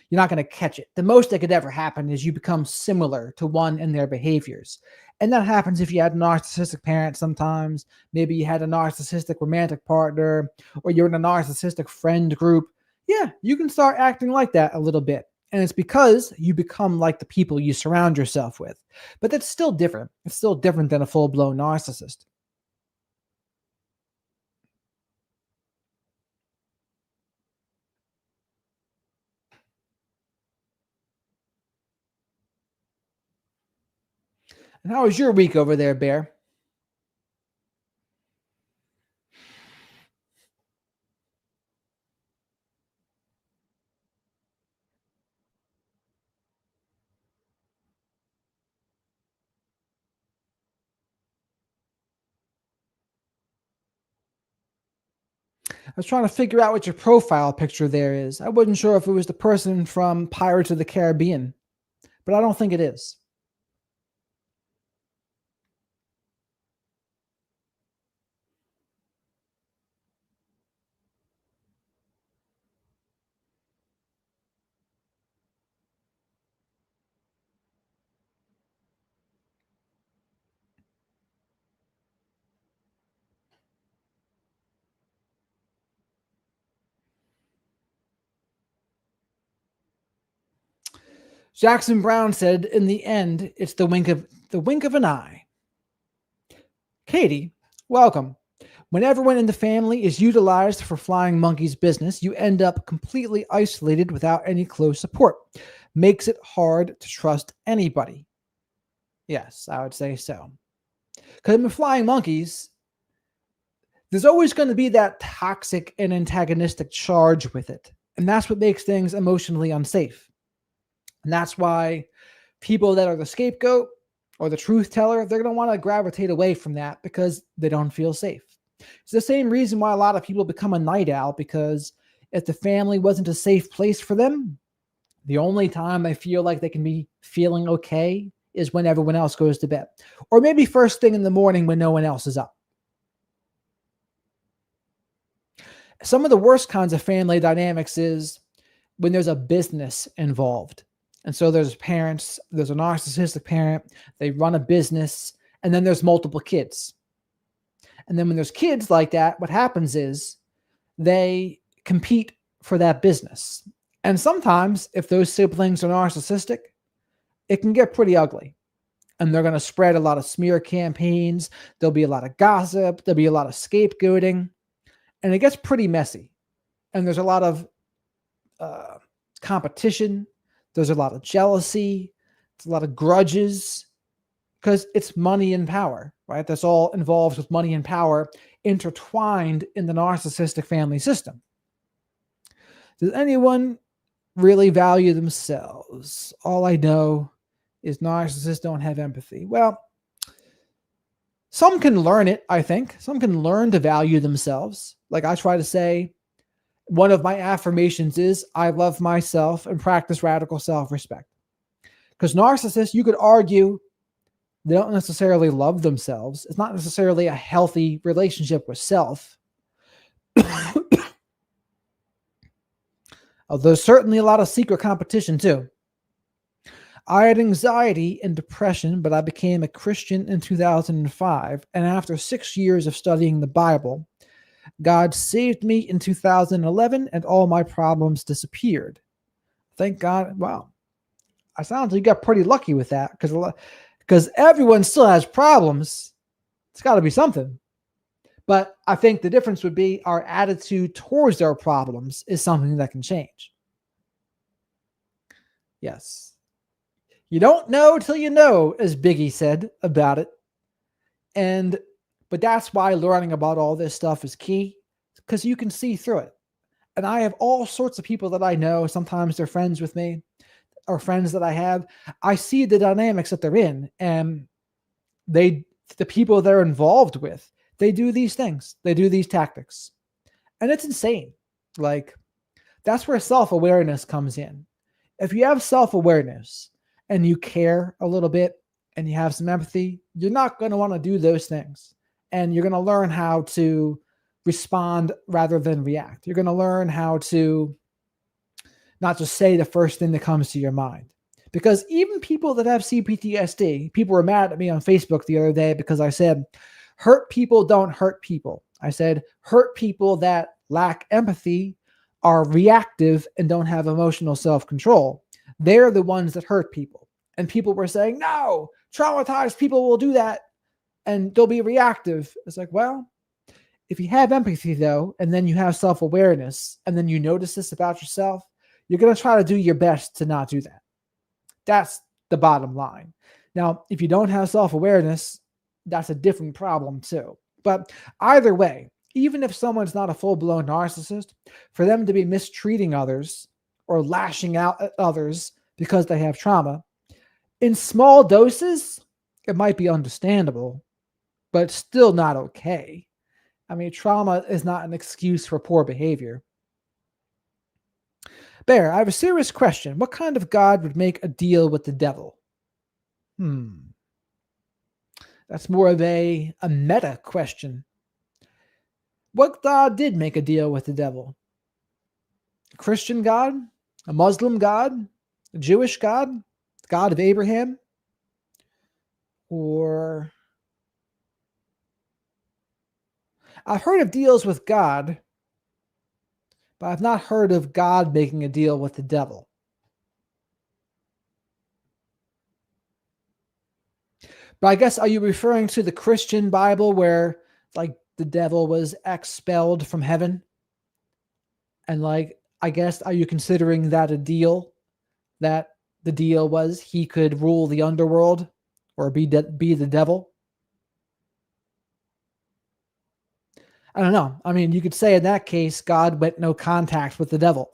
You're not going to catch it. The most that could ever happen is you become similar to one in their behaviors. And that happens if you had a narcissistic parent sometimes. Maybe you had a narcissistic romantic partner, or you're in a narcissistic friend group. Yeah, you can start acting like that a little bit. And it's because you become like the people you surround yourself with. But that's still different. It's still different than a full blown narcissist. And how was your week over there, Bear? I was trying to figure out what your profile picture there is. I wasn't sure if it was the person from Pirates of the Caribbean, but I don't think it is. Jackson Brown said, "In the end, it's the wink of an eye." Katie, welcome. When everyone in the family is utilized for Flying Monkey's business, you end up completely isolated without any close support. Makes it hard to trust anybody. Yes, I would say so. Because in Flying Monkeys, there's always going to be that toxic and antagonistic charge with it. And that's what makes things emotionally unsafe. And that's why people that are the scapegoat or the truth teller, they're going to want to gravitate away from that because they don't feel safe. It's the same reason why a lot of people become a night owl, because if the family wasn't a safe place for them, the only time they feel like they can be feeling okay is when everyone else goes to bed, or maybe first thing in the morning when no one else is up. Some of the worst kinds of family dynamics is when there's a business involved. And so there's parents, there's a narcissistic parent, they run a business, and then there's multiple kids. And then when there's kids like that, what happens is they compete for that business. And sometimes if those siblings are narcissistic, it can get pretty ugly. And they're going to spread a lot of smear campaigns. There'll be a lot of gossip. There'll be a lot of scapegoating. And it gets pretty messy. And there's a lot of competition. There's a lot of jealousy. There's a lot of grudges, because it's money and power, right? That's all involved with money and power intertwined in the narcissistic family system. Does anyone really value themselves? All I know is narcissists don't have empathy. Well, some can learn it, I think. Some can learn to value themselves. Like I try to say, one of my affirmations is, I love myself and practice radical self-respect. Because narcissists, you could argue, they don't necessarily love themselves. It's not necessarily a healthy relationship with self. Although there's certainly a lot of secret competition too. I had anxiety and depression, but I became a Christian in 2005. And after 6 years of studying the Bible, God saved me in 2011 and all my problems disappeared. Thank God. Wow. I sound like you got pretty lucky with that, because everyone still has problems. It's got to be something. But I think the difference would be our attitude towards their problems is something that can change. Yes. You don't know till you know, as Biggie said about it. But that's why learning about all this stuff is key, because you can see through it. And I have all sorts of people that I know. Sometimes they're friends with me, or friends that I have. I see the dynamics that they're in, and the people they're involved with, they do these things. They do these tactics. And it's insane. Like, that's where self-awareness comes in. If you have self-awareness and you care a little bit and you have some empathy, you're not going to want to do those things. And you're going to learn how to respond rather than react. You're going to learn how to not just say the first thing that comes to your mind. Because even people that have CPTSD, people were mad at me on Facebook the other day because I said, hurt people don't hurt people. I said, hurt people that lack empathy, are reactive, and don't have emotional self-control. They're the ones that hurt people. And people were saying, no, traumatized people will do that and they'll be reactive. It's like, well, if you have empathy though, and then you have self-awareness, and then you notice this about yourself, you're going to try to do your best to not do that. That's the bottom line. Now, if you don't have self-awareness, that's a different problem too. But either way, even if someone's not a full-blown narcissist, for them to be mistreating others or lashing out at others because they have trauma, in small doses, it might be understandable, but it's still not okay. I mean, trauma is not an excuse for poor behavior. Bear, I have a serious question. What kind of God would make a deal with the devil? That's more of a meta question. What God did make a deal with the devil? A Christian God? A Muslim God? A Jewish God? The God of Abraham? Or I've heard of deals with God, but I've not heard of God making a deal with the devil. But I guess, are you referring to the Christian Bible where like the devil was expelled from heaven? And like, I guess, are you considering that a deal? That the deal was he could rule the underworld or be the devil? I don't know. I mean, you could say in that case, God went no contact with the devil.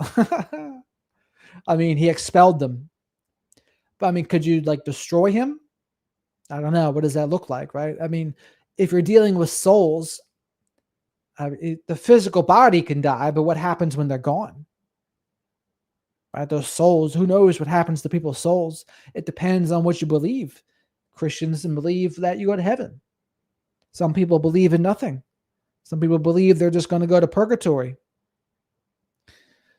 I mean, he expelled them. But I mean, could you like destroy him? I don't know. What does that look like, right? I mean, if you're dealing with souls, the physical body can die, but what happens when they're gone? Right? Those souls, who knows what happens to people's souls? It depends on what you believe. Christians believe that you go to heaven. Some people believe in nothing. Some people believe they're just going to go to purgatory.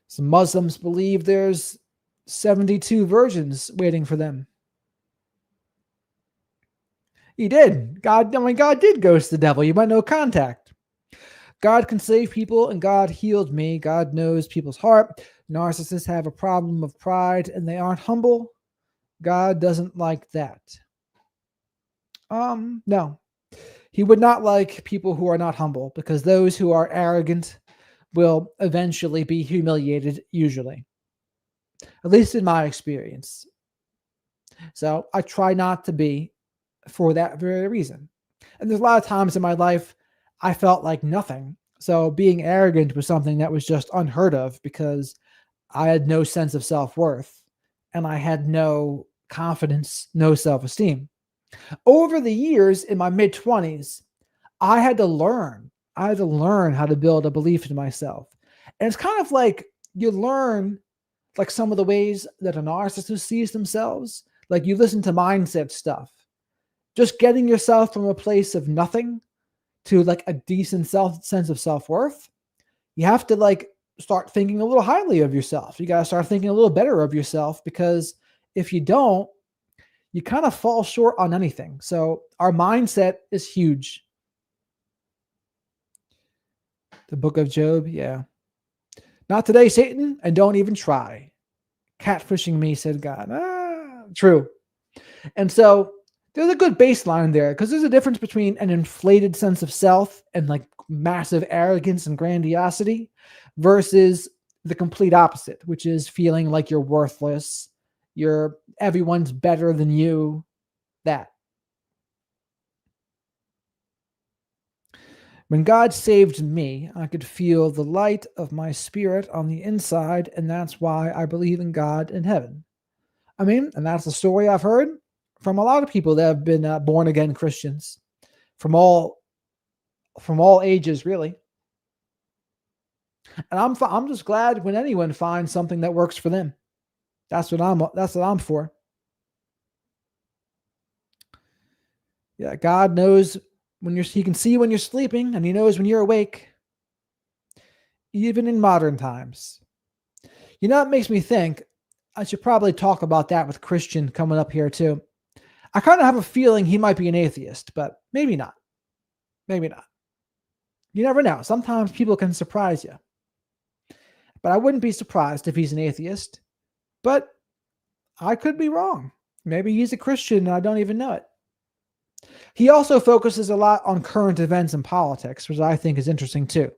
Some Muslims believe there's 72 virgins waiting for them. He did. God did ghost the devil. You might no contact. God can save people, and God healed me. God knows people's heart. Narcissists have a problem of pride, and they aren't humble. God doesn't like that. No. He would not like people who are not humble, because those who are arrogant will eventually be humiliated, usually. At least in my experience. So I try not to be, for that very reason. And there's a lot of times in my life I felt like nothing. So being arrogant was something that was just unheard of because I had no sense of self-worth and I had no confidence, no self-esteem. Over the years in my mid-20s, I had to learn. I had to learn how to build a belief in myself. And it's kind of like you learn like some of the ways that a narcissist sees themselves. Like you listen to mindset stuff. Just getting yourself from a place of nothing to like a decent sense of self-worth, you have to like start thinking a little highly of yourself. You got to start thinking a little better of yourself, because if you don't, you kind of fall short on anything. So our mindset is huge. The book of Job, yeah. Not today, Satan, and don't even try. Catfishing me, said God. True. And so there's a good baseline there, because there's a difference between an inflated sense of self and like massive arrogance and grandiosity versus the complete opposite, which is feeling like you're worthless, everyone's better than you. That. When God saved me, I could feel the light of my spirit on the inside, and that's why I believe in God and heaven. I mean, and that's the story I've heard from a lot of people that have been born again Christians from all ages, really. And I'm just glad when anyone finds something that works for them. That's what I'm for. Yeah, God knows he can see when you're sleeping, and he knows when you're awake, even in modern times. You know, it makes me think I should probably talk about that with Christian coming up here too. I kind of have a feeling he might be an atheist, but maybe not. Maybe not. You never know. Sometimes people can surprise you. But I wouldn't be surprised if he's an atheist. But I could be wrong. Maybe he's a Christian and I don't even know it. He also focuses a lot on current events and politics, which I think is interesting too.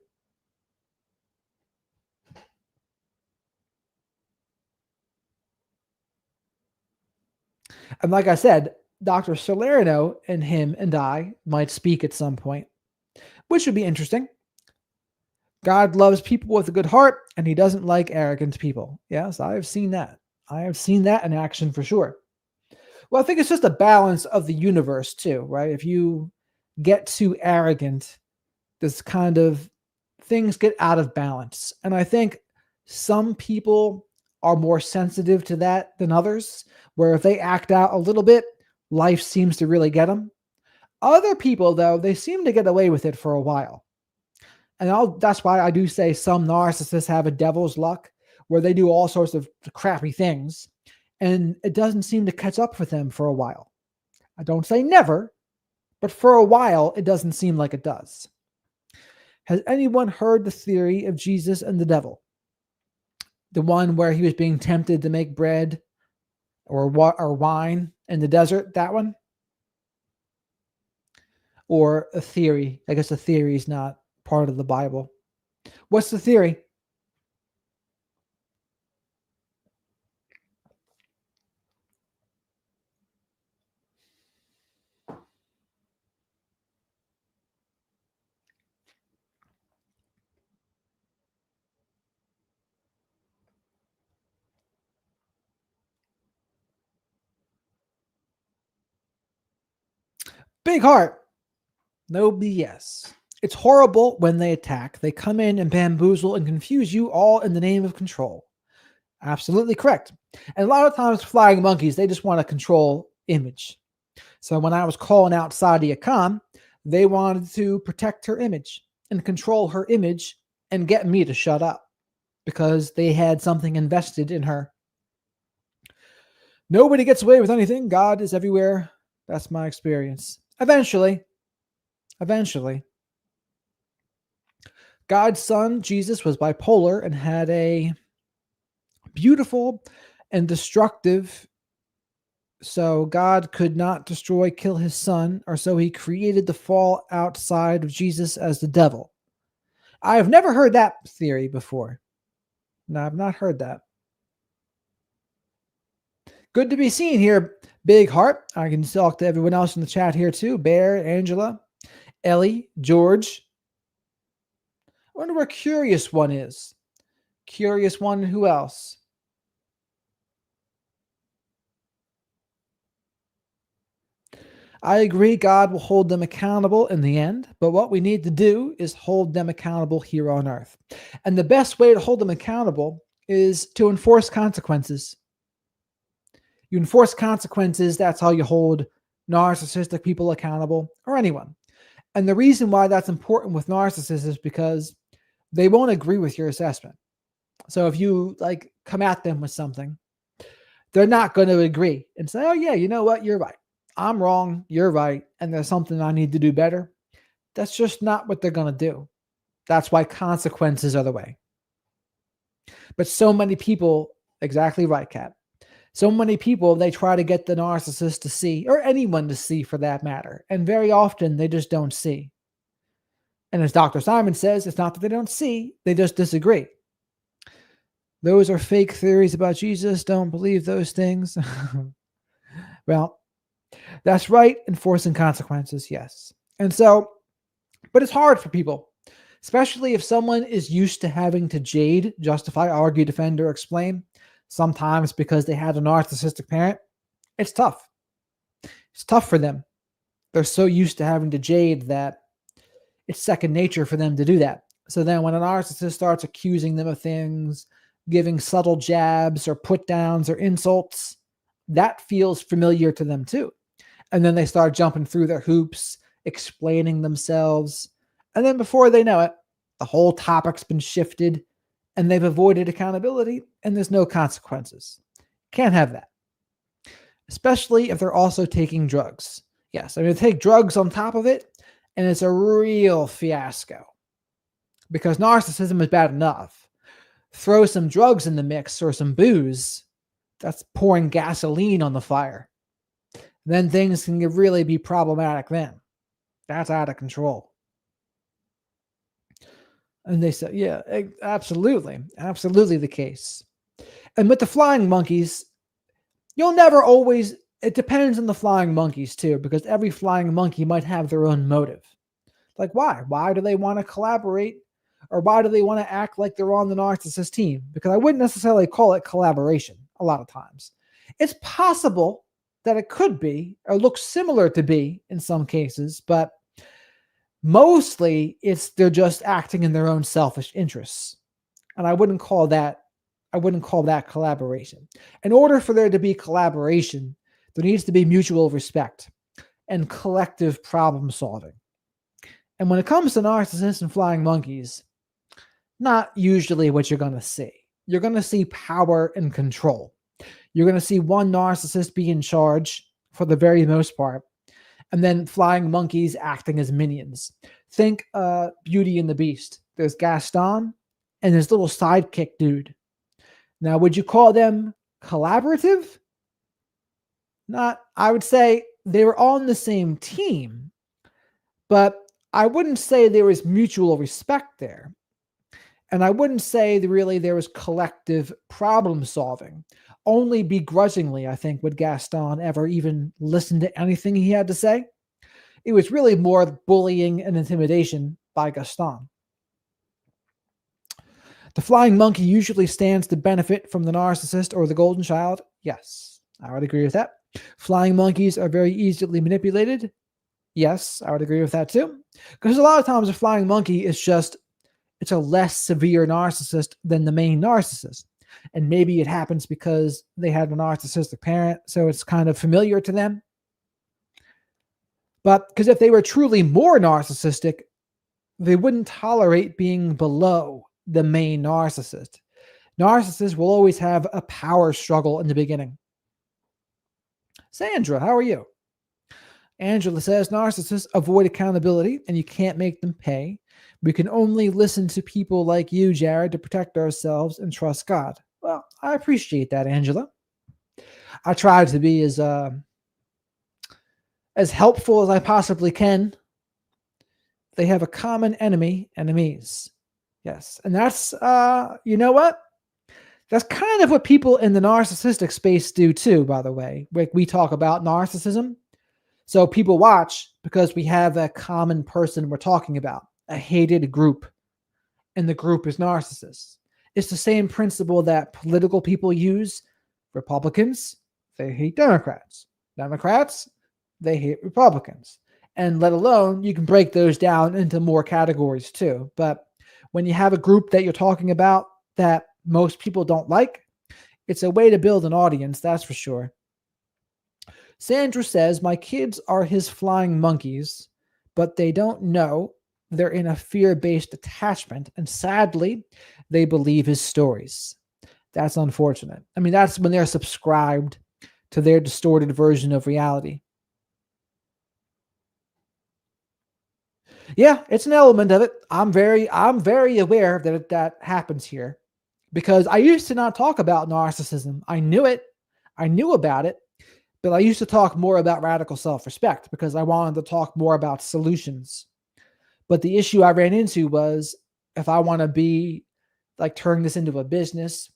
And like I said, Dr. Salerno and him and I might speak at some point, which would be interesting. God loves people with a good heart, and he doesn't like arrogant people. Yes, I have seen that. I have seen that in action for sure. Well, I think it's just a balance of the universe too, right? If you get too arrogant, this kind of things get out of balance. And I think some people are more sensitive to that than others, where if they act out a little bit, life seems to really get them. Other people, though, they seem to get away with it for a while. And that's why I do say some narcissists have a devil's luck, where they do all sorts of crappy things, and it doesn't seem to catch up with them for a while. I don't say never, but for a while, it doesn't seem like it does. Has anyone heard the theory of Jesus and the devil? The one where he was being tempted to make bread or wine in the desert, that one? or a theory. I guess a theory is not part of the Bible. What's the theory? Big heart. No BS. It's horrible when they attack. They come in and bamboozle and confuse you all in the name of control. Absolutely correct. And a lot of times, flying monkeys, they just want to control image. So when I was calling out Sadia Khan, they wanted to protect her image and control her image and get me to shut up because they had something invested in her. Nobody gets away with anything. God is everywhere. That's my experience. Eventually, God's son, Jesus, was bipolar and had a beautiful and destructive. So God could not kill his son, or so he created the fall outside of Jesus as the devil. I have never heard that theory before. No, I've not heard that. Good to be seen here, Big Heart. I can talk to everyone else in the chat here too. Bear, Angela, Ellie, George. I wonder where Curious One is. Curious One, who else? I agree God will hold them accountable in the end, but what we need to do is hold them accountable here on earth. And the best way to hold them accountable is to enforce consequences. You enforce consequences, that's how you hold narcissistic people accountable, or anyone. And the reason why that's important with narcissists is because they won't agree with your assessment. So if you come at them with something, they're not going to agree and say, oh yeah, you know what, you're right. I'm wrong, you're right, and there's something I need to do better. That's just not what they're going to do. That's why consequences are the way. But so many people, exactly right, Kat. So many people, they try to get the narcissist to see, or anyone to see for that matter. And very often they just don't see. And as Dr. Simon says, it's not that they don't see, they just disagree. Those are fake theories about Jesus. Don't believe those things. Well, that's right. Enforcing consequences, yes. And so, but it's hard for people, especially if someone is used to having to jade, justify, argue, defend, or explain, sometimes because they had a narcissistic parent. It's tough. It's tough for them. They're so used to having to jade that it's second nature for them to do that. So then when a narcissist starts accusing them of things, giving subtle jabs or put downs or insults, that feels familiar to them too. And then they start jumping through their hoops, explaining themselves. And then before they know it, the whole topic's been shifted and they've avoided accountability and there's no consequences. Can't have that. Especially if they're also taking drugs. Yes, I mean, take drugs on top of it, and it's a real fiasco. Because narcissism is bad enough. Throw some drugs in the mix or some booze, that's pouring gasoline on the fire. Then things can really be problematic then. That's out of control. And they said, yeah, absolutely. Absolutely the case. And with the flying monkeys, you'll never always, it depends on the flying monkeys too, because every flying monkey might have their own motive. Like why? Why do they want to collaborate? Or why do they want to act like they're on the narcissist team? Because I wouldn't necessarily call it collaboration a lot of times. It's possible that it could be or looks similar to be in some cases, but mostly they're just acting in their own selfish interests. And I wouldn't call that collaboration. In order for there to be collaboration, there needs to be mutual respect and collective problem solving. And when it comes to narcissists and flying monkeys, not usually what you're going to see. You're going to see power and control. You're going to see one narcissist be in charge for the very most part, and then flying monkeys acting as minions. Think Beauty and the Beast. There's Gaston and his little sidekick dude. Now, would you call them collaborative? Not, I would say they were on the same team, But I wouldn't say there was mutual respect there. And I wouldn't say that really there was collective problem solving. Only begrudgingly, I think, would Gaston ever even listen to anything he had to say. It was really more bullying and intimidation by Gaston. The flying monkey usually stands to benefit from the narcissist or the golden child. Yes, I would agree with that. Flying monkeys are very easily manipulated. Yes, I would agree with that too. Because a lot of times a flying monkey is just, it's a less severe narcissist than the main narcissist. And maybe it happens because they had a narcissistic parent, so it's kind of familiar to them. But because if they were truly more narcissistic, they wouldn't tolerate being below the main narcissist. Narcissists will always have a power struggle in the beginning. Sandra, how are you? Angela says narcissists avoid accountability and you can't make them pay. We can only listen to people like you, Jared, to protect ourselves and trust God. Well, I appreciate that, Angela. I try to be as helpful as I possibly can. They have a common enemy, enemies. Yes. And that's, you know what? That's kind of what people in the narcissistic space do too, by the way. Like we talk about narcissism. So people watch because we have a common person we're talking about, a hated group, and the group is narcissists. It's the same principle that political people use. Republicans, they hate Democrats. Democrats, they hate Republicans. And let alone, you can break those down into more categories too. But when you have a group that you're talking about that most people don't like, it's a way to build an audience, that's for sure. Sandra says, my kids are his flying monkeys, but they don't know they're in a fear-based attachment. And sadly, they believe his stories. That's unfortunate. I mean, that's when they're subscribed to their distorted version of reality. Yeah, it's an element of it. I'm very aware that that happens here because I used to not talk about narcissism. I knew it. I knew about it, but I used to talk more about radical self-respect because I wanted to talk more about solutions. But the issue I ran into was if I want to be like turning this into a business,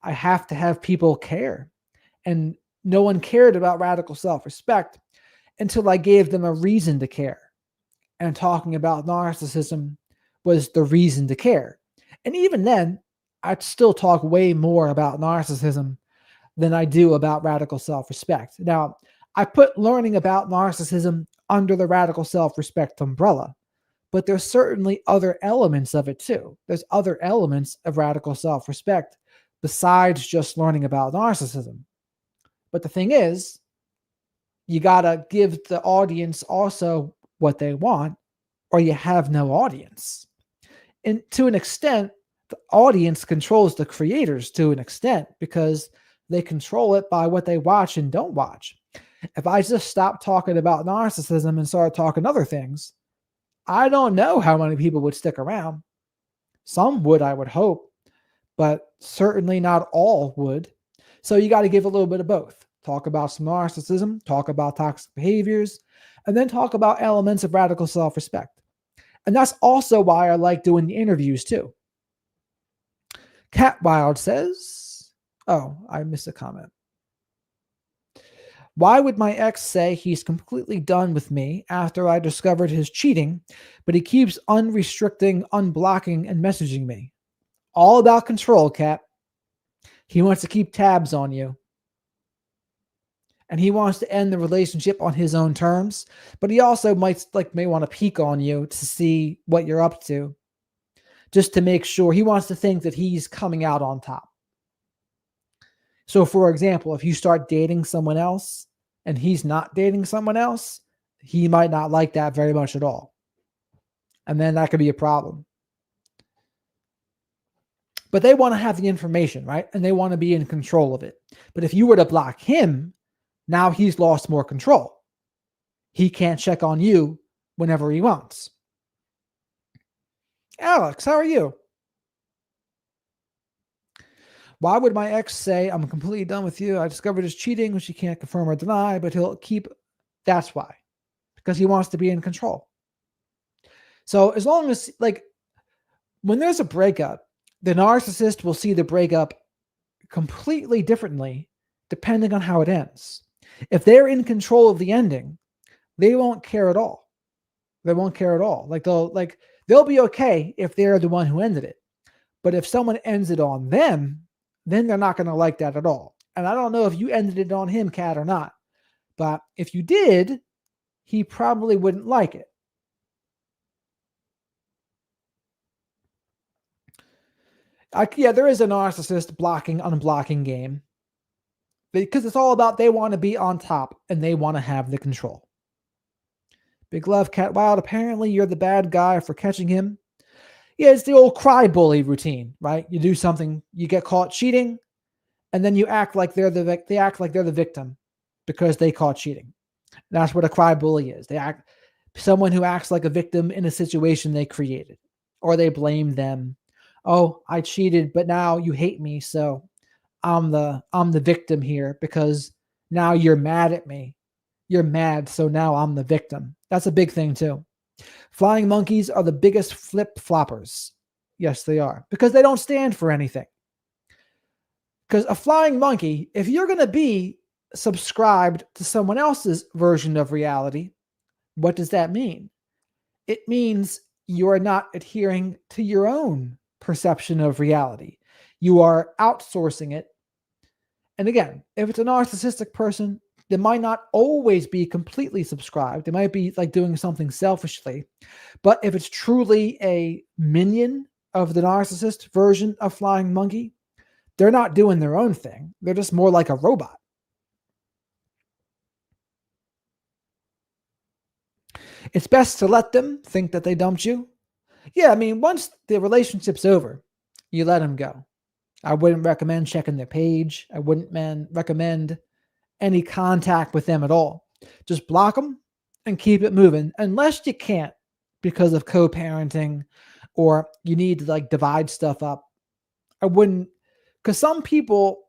I have to have people care. And no one cared about radical self-respect until I gave them a reason to care. And talking about narcissism was the reason to care. And even then, I'd still talk way more about narcissism than I do about radical self-respect. Now, I put learning about narcissism under the radical self-respect umbrella, but there's certainly other elements of it too. There's other elements of radical self-respect besides just learning about narcissism. But the thing is, you got to give the audience also what they want, or you have no audience. And to an extent, the audience controls the creators to an extent because they control it by what they watch and don't watch. If I just stop talking about narcissism and start talking other things, I don't know how many people would stick around. Some would, I would hope, but certainly not all would. So you got to give a little bit of both. Talk about some narcissism, talk about toxic behaviors, and then talk about elements of radical self-respect. And that's also why I like doing the interviews too. Cat Wild says, oh, I missed a comment. Why would my ex say he's completely done with me after I discovered his cheating, but he keeps unrestricting, unblocking, and messaging me? All about control, Cat. He wants to keep tabs on you. And he wants to end the relationship on his own terms, but he also may want to peek on you to see what you're up to, just to make sure. He wants to think that he's coming out on top. So, for example, if you start dating someone else and he's not dating someone else, he might not like that very much at all. And then that could be a problem. But they want to have the information, right? And they want to be in control of it. But if you were to block him, now he's lost more control. He can't check on you whenever he wants. Alex, how are you? Why would my ex say, I'm completely done with you? I discovered his cheating, which he can't confirm or deny, but he'll keep. That's why. Because he wants to be in control. So as long as, like, when there's a breakup, the narcissist will see the breakup completely differently depending on how it ends. If they're in control of the ending, they won't care at all. They won't care at all. They'll be okay if they're the one who ended it. But if someone ends it on them, then they're not going to like that at all. And I don't know if you ended it on him, Kat, or not. But if you did, he probably wouldn't like it. Yeah, there is a narcissist blocking, unblocking game because it's all about they want to be on top and they want to have the control. Big love, Cat Wild. Apparently, you're the bad guy for catching him. Yeah, it's the old cry bully routine, right? You do something, you get caught cheating, and then you act like they act like they're the victim because they caught cheating. That's what a cry bully is. They act someone who acts like a victim in a situation they created, or they blame them. Oh, I cheated, but now you hate me, so I'm the victim here because now you're mad at me. You're mad, so now I'm the victim. That's a big thing too. Flying monkeys are the biggest flip floppers. Yes, they are, because they don't stand for anything. Because a flying monkey, if you're going to be subscribed to someone else's version of reality, what does that mean? It means you are not adhering to your own perception of reality. You are outsourcing it. And again, if it's a narcissistic person, they might not always be completely subscribed. They might be like doing something selfishly. But if it's truly a minion of the narcissist version of flying monkey, they're not doing their own thing. They're just more like a robot. It's best to let them think that they dumped you. Yeah, I mean, once the relationship's over, you let them go. I wouldn't recommend checking their page. I wouldn't recommend any contact with them at all. Just block them and keep it moving, unless you can't because of co-parenting or you need to like divide stuff up. I wouldn't, because some people,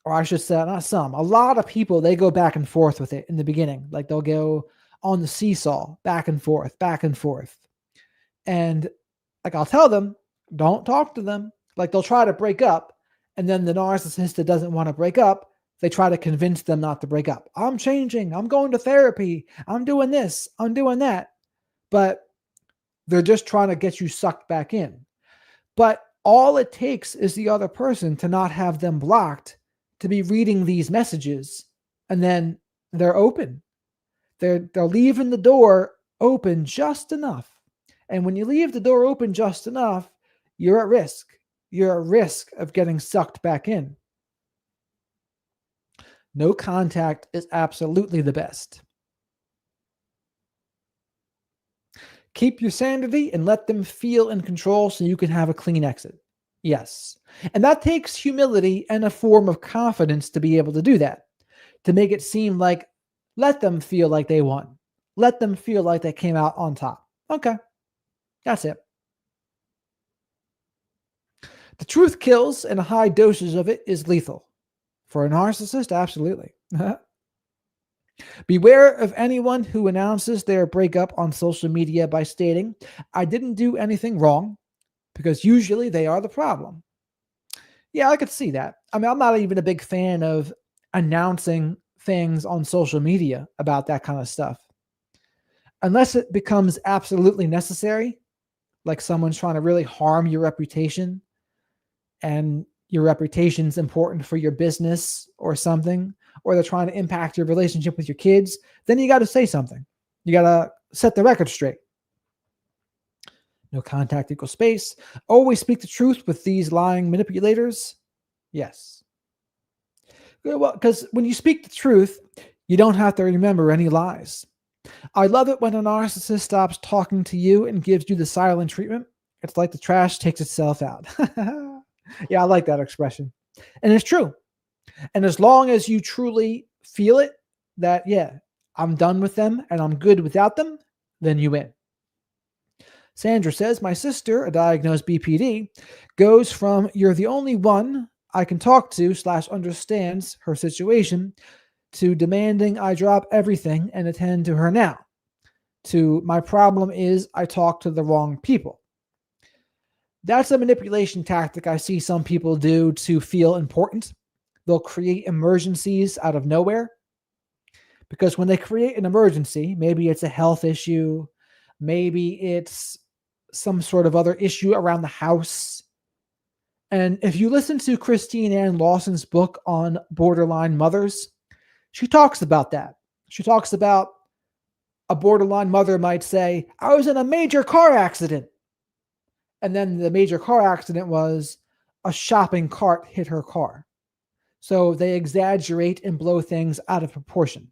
or I should say, not some, a lot of people, they go back and forth with it in the beginning. Like they'll go on the seesaw, back and forth, back and forth. And like I'll tell them, don't talk to them. Like they'll try to break up. And then the narcissist that doesn't want to break up, they try to convince them not to break up. I'm changing. I'm going to therapy. I'm doing this. I'm doing that. But they're just trying to get you sucked back in. But all it takes is the other person to not have them blocked to be reading these messages. And then they're open. They're leaving the door open just enough. And when you leave the door open just enough, you're at risk. You're at risk of getting sucked back in. No contact is absolutely the best. Keep your sanity and let them feel in control so you can have a clean exit. Yes. And that takes humility and a form of confidence to be able to do that. To make it seem like, let them feel like they won. Let them feel like they came out on top. Okay. That's it. The truth kills, and high doses of it is lethal. For a narcissist, absolutely. Beware of anyone who announces their breakup on social media by stating, I didn't do anything wrong, because usually they are the problem. Yeah, I could see that. I mean, I'm not even a big fan of announcing things on social media about that kind of stuff. Unless it becomes absolutely necessary, like someone's trying to really harm your reputation, and your reputation's important for your business or something, or they're trying to impact your relationship with your kids, then you got to say something. You got to set the record straight. No contact equals space. Always speak the truth with these lying manipulators. Yes. Well, because when you speak the truth, you don't have to remember any lies. I love it when a narcissist stops talking to you and gives you the silent treatment. It's like the trash takes itself out. Yeah, I like that expression. And it's true. And as long as you truly feel it, that, yeah, I'm done with them and I'm good without them, then you win. Sandra says, my sister, a diagnosed BPD, goes from you're the only one I can talk to / understands her situation to demanding I drop everything and attend to her now, to my problem is I talk to the wrong people. That's a manipulation tactic I see some people do to feel important. They'll create emergencies out of nowhere because when they create an emergency, maybe it's a health issue, maybe it's some sort of other issue around the house. And if you listen to Christine Ann Lawson's book on borderline mothers, she talks about that. She talks about a borderline mother might say, I was in a major car accident. And then the major car accident was a shopping cart hit her car. So they exaggerate and blow things out of proportion.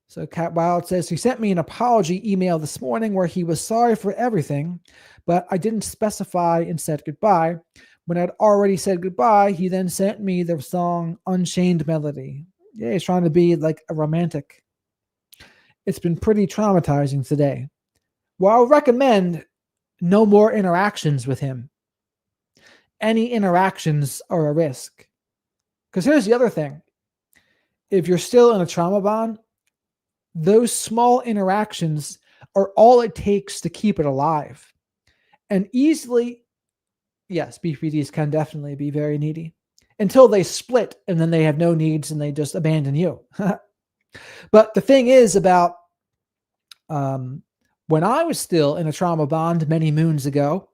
So Cat Wild says he sent me an apology email this morning where he was sorry for everything, but I didn't specify and said goodbye. When I'd already said goodbye, he then sent me the song Unchained Melody. Yeah, he's trying to be like a romantic. It's been pretty traumatizing today. Well, I'll recommend no more interactions with him. Any interactions are a risk. Because here's the other thing. If you're still in a trauma bond, those small interactions are all it takes to keep it alive. And easily, yes, BPDs can definitely be very needy until they split and then they have no needs and they just abandon you. But the thing is about when I was still in a trauma bond many moons ago,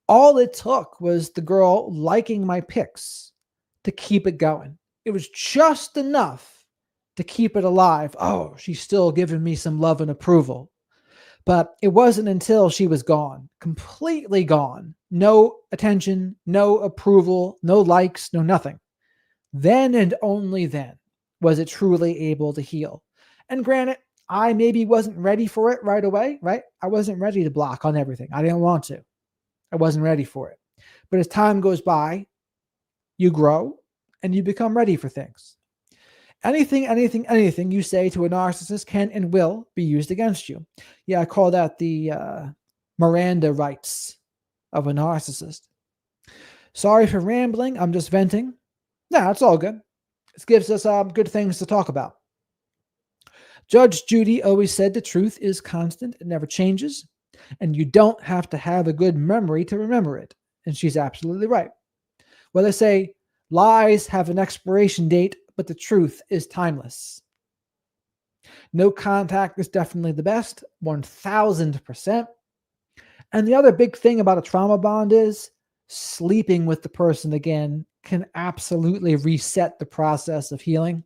all it took was the girl liking my pics to keep it going. It was just enough to keep it alive. Oh, she's still giving me some love and approval. But it wasn't until she was gone, completely gone, no attention, no approval, no likes, no nothing. Then and only then was it truly able to heal. And granted, I maybe wasn't ready for it right away, right? I wasn't ready to block on everything. I didn't want to. I wasn't ready for it. But as time goes by, you grow and you become ready for things. Anything you say to a narcissist can and will be used against you. Yeah, I call that the Miranda rights of a narcissist. Sorry for rambling. I'm just venting. Nah, it's all good. This gives us good things to talk about. Judge Judy always said the truth is constant. It never changes. And you don't have to have a good memory to remember it. And she's absolutely right. Well, they say lies have an expiration date, but the truth is timeless. No contact is definitely the best, 1000%. And the other big thing about a trauma bond is sleeping with the person again can absolutely reset the process of healing.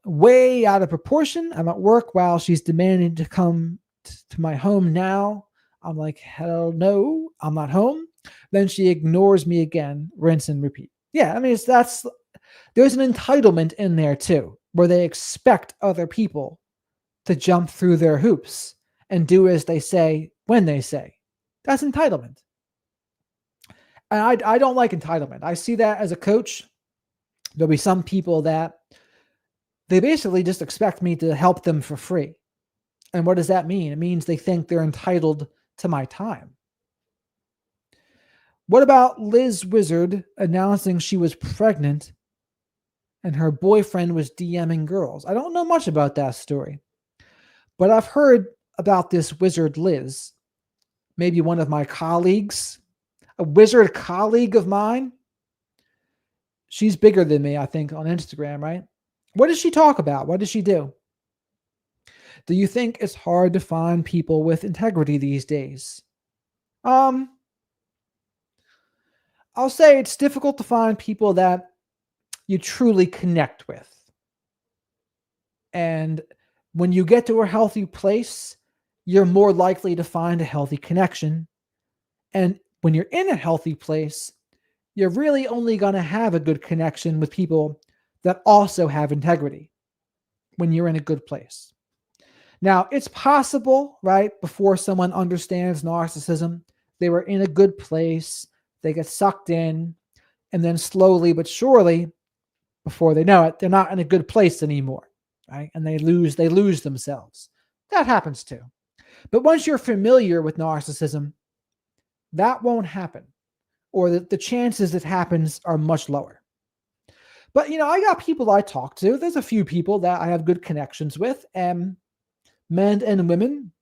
Way out of proportion. I'm at work while she's demanding to come to my home now. I'm like, hell no, I'm not home. Then she ignores me again, rinse and repeat. Yeah, I mean, there's an entitlement in there too, where they expect other people to jump through their hoops and do as they say when they say. That's entitlement. And I don't like entitlement. I see that as a coach. There'll be some people that they basically just expect me to help them for free. And what does that mean? It means they think they're entitled to my time. What about Liz Wizard announcing she was pregnant and her boyfriend was DMing girls? I don't know much about that story, but I've heard about this wizard Liz. Maybe one of my colleagues, a wizard colleague of mine. She's bigger than me, I think, on Instagram, right? What does she talk about? What does she do? Do you think it's hard to find people with integrity these days? I'll say it's difficult to find people that you truly connect with. And when you get to a healthy place, you're more likely to find a healthy connection. And when you're in a healthy place, you're really only going to have a good connection with people that also have integrity when you're in a good place. Now, it's possible, right, before someone understands narcissism, they were in a good place, they get sucked in, and then slowly but surely, before they know it, they're not in a good place anymore, right? And they lose themselves. That happens too. But once you're familiar with narcissism, that won't happen, or the chances it happens are much lower. But I got people I talk to. There's a few people that I have good connections with, and men and women.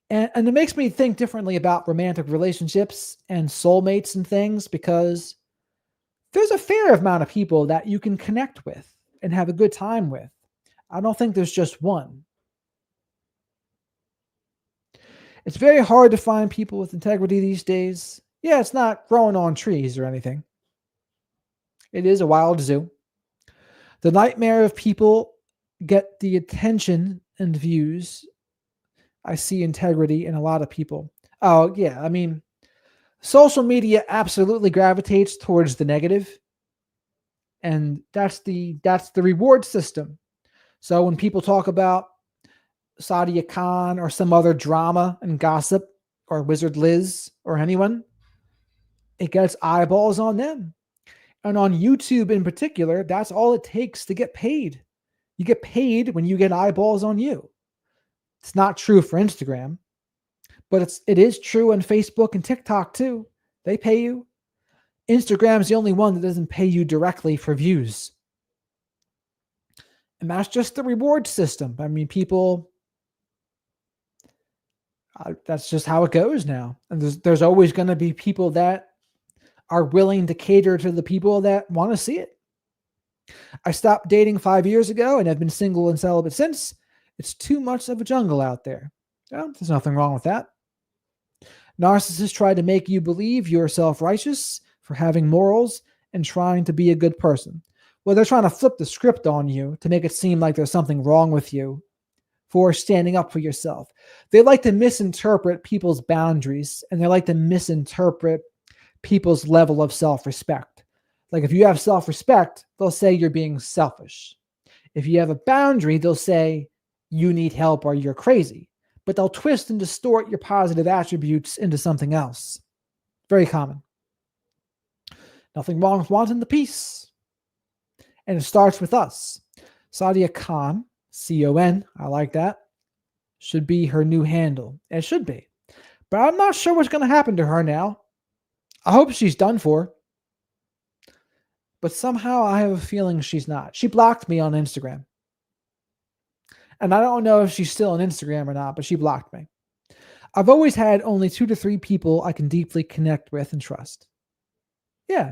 And it makes me think differently about romantic relationships and soulmates and things because there's a fair amount of people that you can connect with and have a good time with. I don't think there's just one. It's very hard to find people with integrity these days. Yeah, it's not growing on trees or anything. It is a wild zoo. The nightmare of people get the attention and views. I see integrity in a lot of people. Oh, yeah. I mean, social media absolutely gravitates towards the negative, and that's the reward system. So when people talk about Sadia Khan or some other drama and gossip or Wizard Liz or anyone, it gets eyeballs on them. And on YouTube in particular, that's all it takes to get paid. You get paid when you get eyeballs on you. It's not true for Instagram, but it is true on Facebook and TikTok too. They pay you. Instagram's the only one that doesn't pay you directly for views. And that's just the reward system. I mean, people, that's just how it goes now. And there's always going to be people that are willing to cater to the people that want to see it. I stopped dating 5 years ago and have been single and celibate since. It's too much of a jungle out there. Well, there's nothing wrong with that. Narcissists try to make you believe you're self-righteous for having morals and trying to be a good person. Well, they're trying to flip the script on you to make it seem like there's something wrong with you for standing up for yourself. They like to misinterpret people's boundaries, and they like to misinterpret people's level of self-respect. Like if you have self-respect, they'll say you're being selfish. If you have a boundary, they'll say you need help or you're crazy. But they'll twist and distort your positive attributes into something else. Very common. Nothing wrong with wanting the peace. And it starts with us. Sadia Khan, C-O-N, I like that, should be her new handle. It should be. But I'm not sure what's going to happen to her now. I hope she's done for. But somehow I have a feeling she's not. She blocked me on Instagram. And I don't know if she's still on Instagram or not, but she blocked me. I've always had only 2 to 3 people I can deeply connect with and trust. Yeah,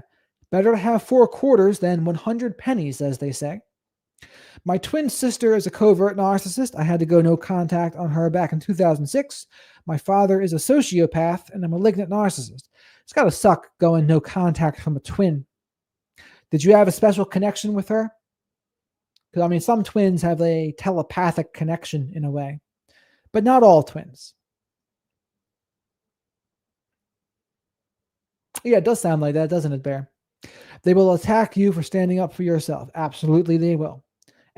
better to have 4 quarters than 100 pennies, as they say. My twin sister is a covert narcissist. I had to go no contact on her back in 2006. My father is a sociopath and a malignant narcissist. It's got to suck going no contact from a twin. Did you have a special connection with her? Because, I mean, some twins have a telepathic connection in a way, but not all twins. Yeah, it does sound like that, doesn't it, Bear? They will attack you for standing up for yourself. Absolutely, they will.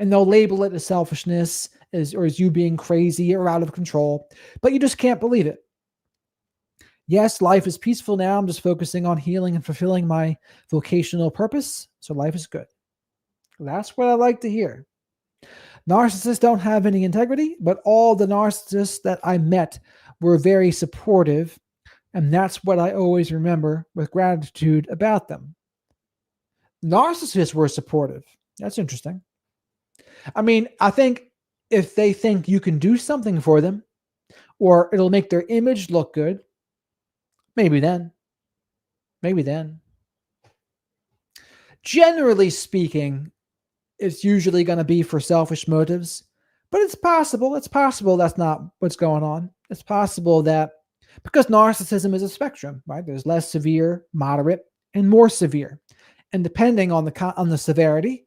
And they'll label it as selfishness or as you being crazy or out of control, but you just can't believe it. Yes, life is peaceful now. I'm just focusing on healing and fulfilling my vocational purpose, so life is good. That's what I like to hear. Narcissists don't have any integrity, but all the narcissists that I met were very supportive, and that's what I always remember with gratitude about them. Narcissists were supportive. That's interesting. I mean, I think if they think you can do something for them or it'll make their image look good, maybe then. Maybe then. Generally speaking, it's usually going to be for selfish motives, but it's possible. It's possible that's not what's going on. It's possible that because narcissism is a spectrum, right? There's less severe, moderate, and more severe. And depending on the severity,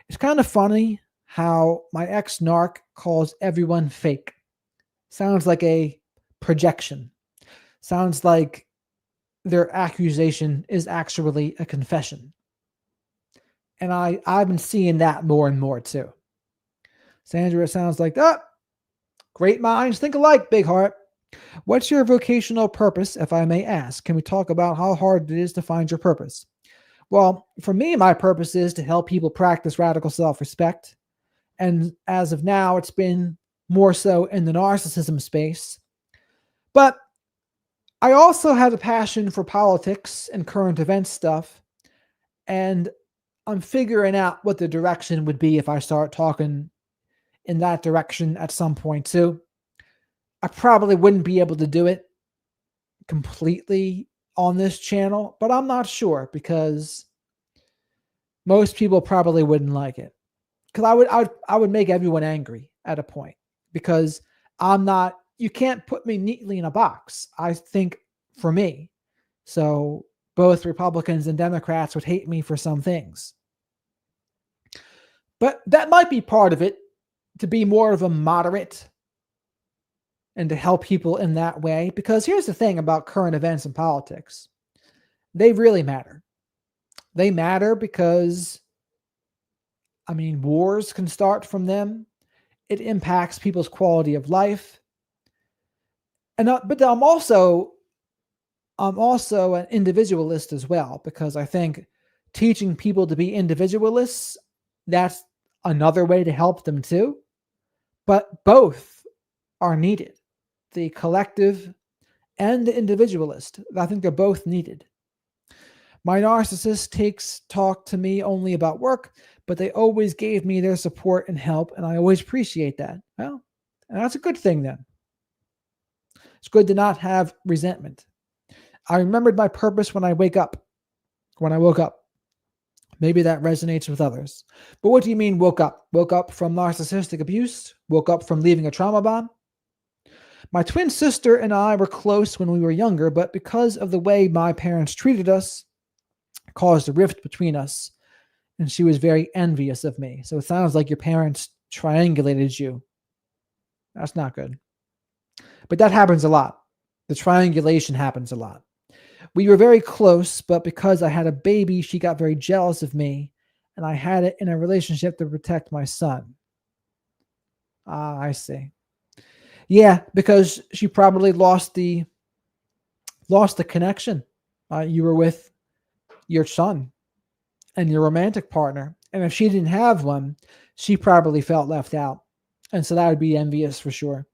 it's kind of funny how my ex-narc calls everyone fake. Sounds like a projection. Sounds like their accusation is actually a confession. And I've been seeing that more and more too. Sandra, it sounds like, great minds think alike, big heart. What's your vocational purpose, if I may ask? Can we talk about how hard it is to find your purpose? Well, for me, my purpose is to help people practice radical self-respect. And as of now, it's been more so in the narcissism space. But I also have a passion for politics and current event stuff. And I'm figuring out what the direction would be if I start talking in that direction at some point too. I probably wouldn't be able to do it completely on this channel, but I'm not sure because most people probably wouldn't like it. Because I would make everyone angry at a point because I'm not. You can't put me neatly in a box. I think for me, so both Republicans and Democrats would hate me for some things, but that might be part of it to be more of a moderate and to help people in that way. Because here's the thing about current events and politics: they really matter. They matter because wars can start from them. It impacts people's quality of life. And but I'm also an individualist as well because I think teaching people to be individualists, that's another way to help them too. But both are needed. The collective and the individualist. I think they're both needed. My narcissist talk to me only about work, but they always gave me their support and help, and I always appreciate that. Well, and that's a good thing then. It's good to not have resentment. I remembered my purpose when I woke up. Maybe that resonates with others. But what do you mean woke up? Woke up from narcissistic abuse? Woke up from leaving a trauma bond? My twin sister and I were close when we were younger, but because of the way my parents treated us, caused a rift between us, and she was very envious of me. So it sounds like your parents triangulated you. That's not good. But that happens a lot. The triangulation happens a lot. We were very close, but because I had a baby, she got very jealous of me, and I had it in a relationship to protect my son. Ah, I see. Yeah, because she probably lost the connection. You were with your son and your romantic partner, and if she didn't have one, she probably felt left out, and so that would be envious for sure.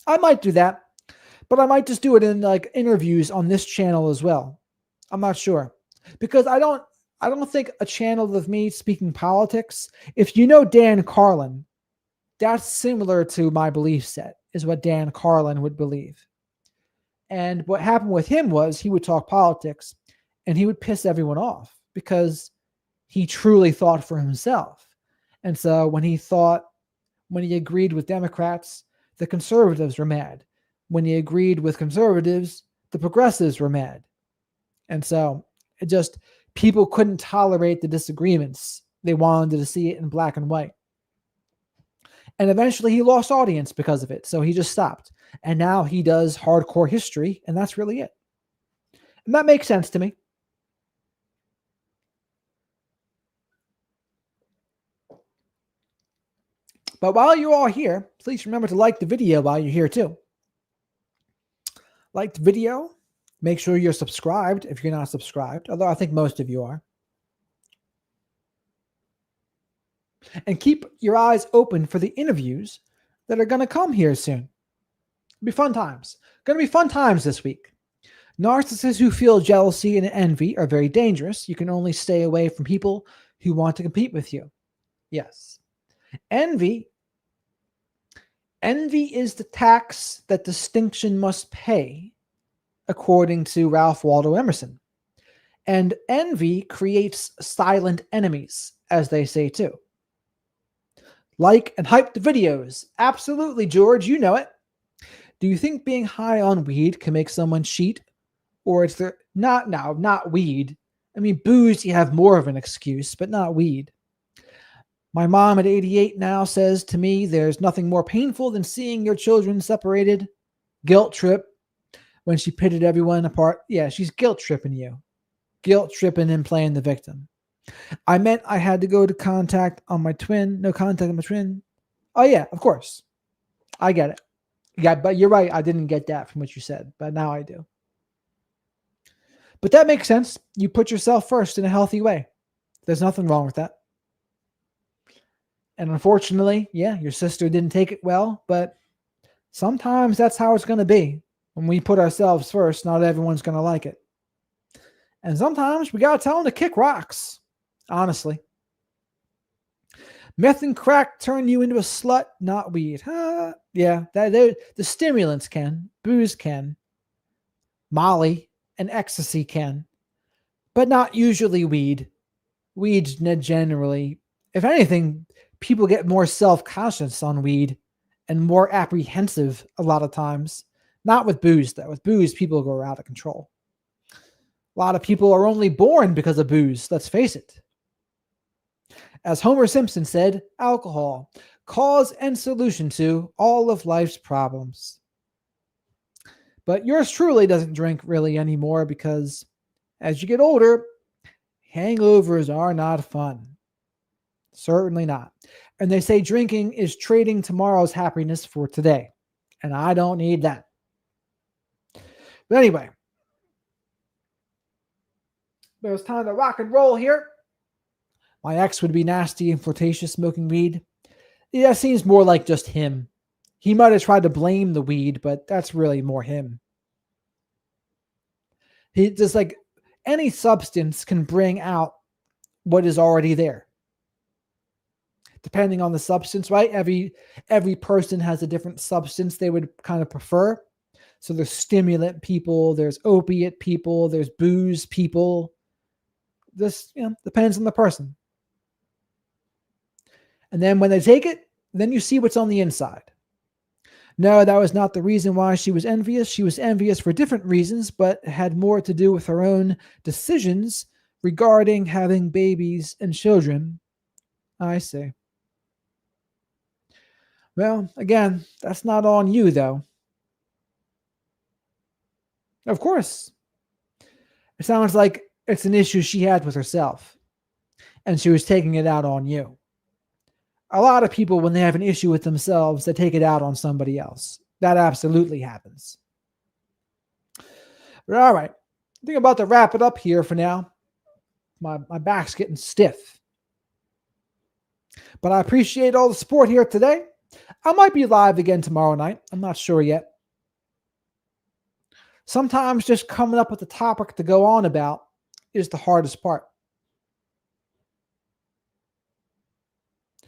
I might do that, but I might just do it in like interviews on this channel as well. I'm not sure because I don't think a channel of me speaking politics. If you know Dan Carlin, that's similar to my belief set, is what Dan Carlin would believe. And what happened with him was he would talk politics and he would piss everyone off because he truly thought for himself. And so when he agreed with Democrats, the conservatives were mad. When he agreed with conservatives, the progressives were mad. And so people couldn't tolerate the disagreements. They wanted to see it in black and white. And eventually he lost audience because of it. So he just stopped. And now he does hardcore history, and that's really it. And that makes sense to me. But while you're all here, please remember to like the video while you're here too. Like the video. Make sure you're subscribed if you're not subscribed, although I think most of you are. And keep your eyes open for the interviews that are going to come here soon. It'll be fun times. Going to be fun times this week. Narcissists who feel jealousy and envy are very dangerous. You can only stay away from people who want to compete with you. Yes. Envy is the tax that distinction must pay, according to Ralph Waldo Emerson. And envy creates silent enemies, as they say too. Like and hype the videos. Absolutely, George, you know it. Do you think being high on weed can make someone cheat? Or is there not weed. I mean, booze, you have more of an excuse, but not weed. My mom at 88 now says to me, there's nothing more painful than seeing your children separated. Guilt trip. When she pitted everyone apart. Yeah, she's guilt tripping you. Guilt tripping and playing the victim. I meant I had to go to contact on my twin. No contact on my twin. Oh, yeah, of course. I get it. Yeah, but you're right. I didn't get that from what you said, but now I do. But that makes sense. You put yourself first in a healthy way. There's nothing wrong with that. And unfortunately, yeah, your sister didn't take it well, but sometimes that's how it's going to be. When we put ourselves first, not everyone's going to like it. And sometimes we got to tell them to kick rocks, honestly. Meth and crack turn you into a slut, not weed. Yeah, the stimulants can, booze can, Molly and ecstasy can, but not usually weed. Weeds generally, if anything, people get more self-conscious on weed and more apprehensive a lot of times. Not with booze, though. With booze, people go out of control. A lot of people are only born because of booze, let's face it. As Homer Simpson said, alcohol, cause and solution to all of life's problems. But yours truly doesn't drink really anymore because as you get older, hangovers are not fun. Certainly not. And they say drinking is trading tomorrow's happiness for today. And I don't need that. But anyway, it was time to rock and roll here. My ex would be nasty and flirtatious smoking weed. Yeah, that seems more like just him. He might have tried to blame the weed, but that's really more him. He just like any substance can bring out what is already there. Depending on the substance, right? Every person has a different substance they would kind of prefer. So there's stimulant people, there's opiate people, there's booze people. This, depends on the person. And then when they take it, then you see what's on the inside. No, that was not the reason why she was envious. She was envious for different reasons, but had more to do with her own decisions regarding having babies and children. I see. Well, again, that's not on you, though. Of course. It sounds like it's an issue she had with herself, and she was taking it out on you. A lot of people, when they have an issue with themselves, they take it out on somebody else. That absolutely happens. But all right, I think I'm about to wrap it up here for now. My back's getting stiff. But I appreciate all the support here today. I might be live again tomorrow night. I'm not sure yet. Sometimes just coming up with a topic to go on about is the hardest part.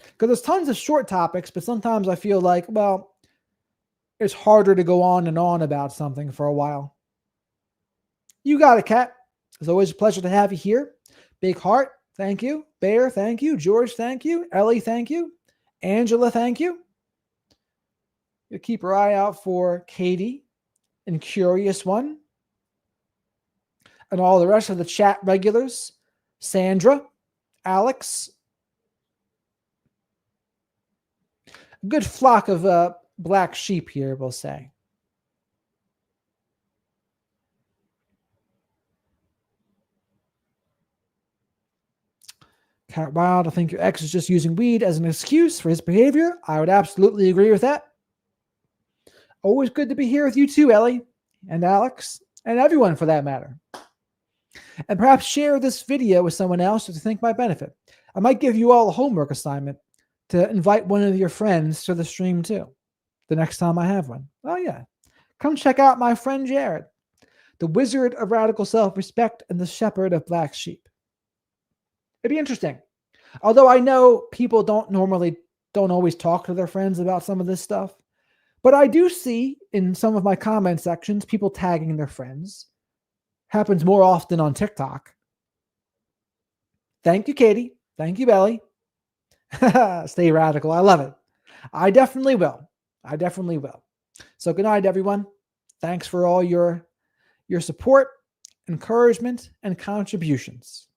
Because there's tons of short topics, but sometimes I feel like, well, it's harder to go on and on about something for a while. You got it, Kat. It's always a pleasure to have you here. Big Heart, thank you. Bear, thank you. George, thank you. Ellie, thank you. Angela, thank you. You'll keep your eye out for Katie and Curious One and all the rest of the chat regulars. Sandra, Alex. A good flock of black sheep here, we'll say. Cat Wild, I think your ex is just using weed as an excuse for his behavior. I would absolutely agree with that. Always good to be here with you too, Ellie and Alex, and everyone for that matter. And perhaps share this video with someone else who you think might benefit. I might give you all a homework assignment to invite one of your friends to the stream too, the next time I have one. Oh yeah. Come check out my friend Jared, the wizard of radical self-respect and the shepherd of black sheep. It'd be interesting. Although I know people don't always talk to their friends about some of this stuff. But I do see in some of my comment sections, people tagging their friends. Happens more often on TikTok. Thank you, Katie. Thank you, Belly. Stay radical. I love it. I definitely will. So good night, everyone. Thanks for all your support, encouragement, and contributions.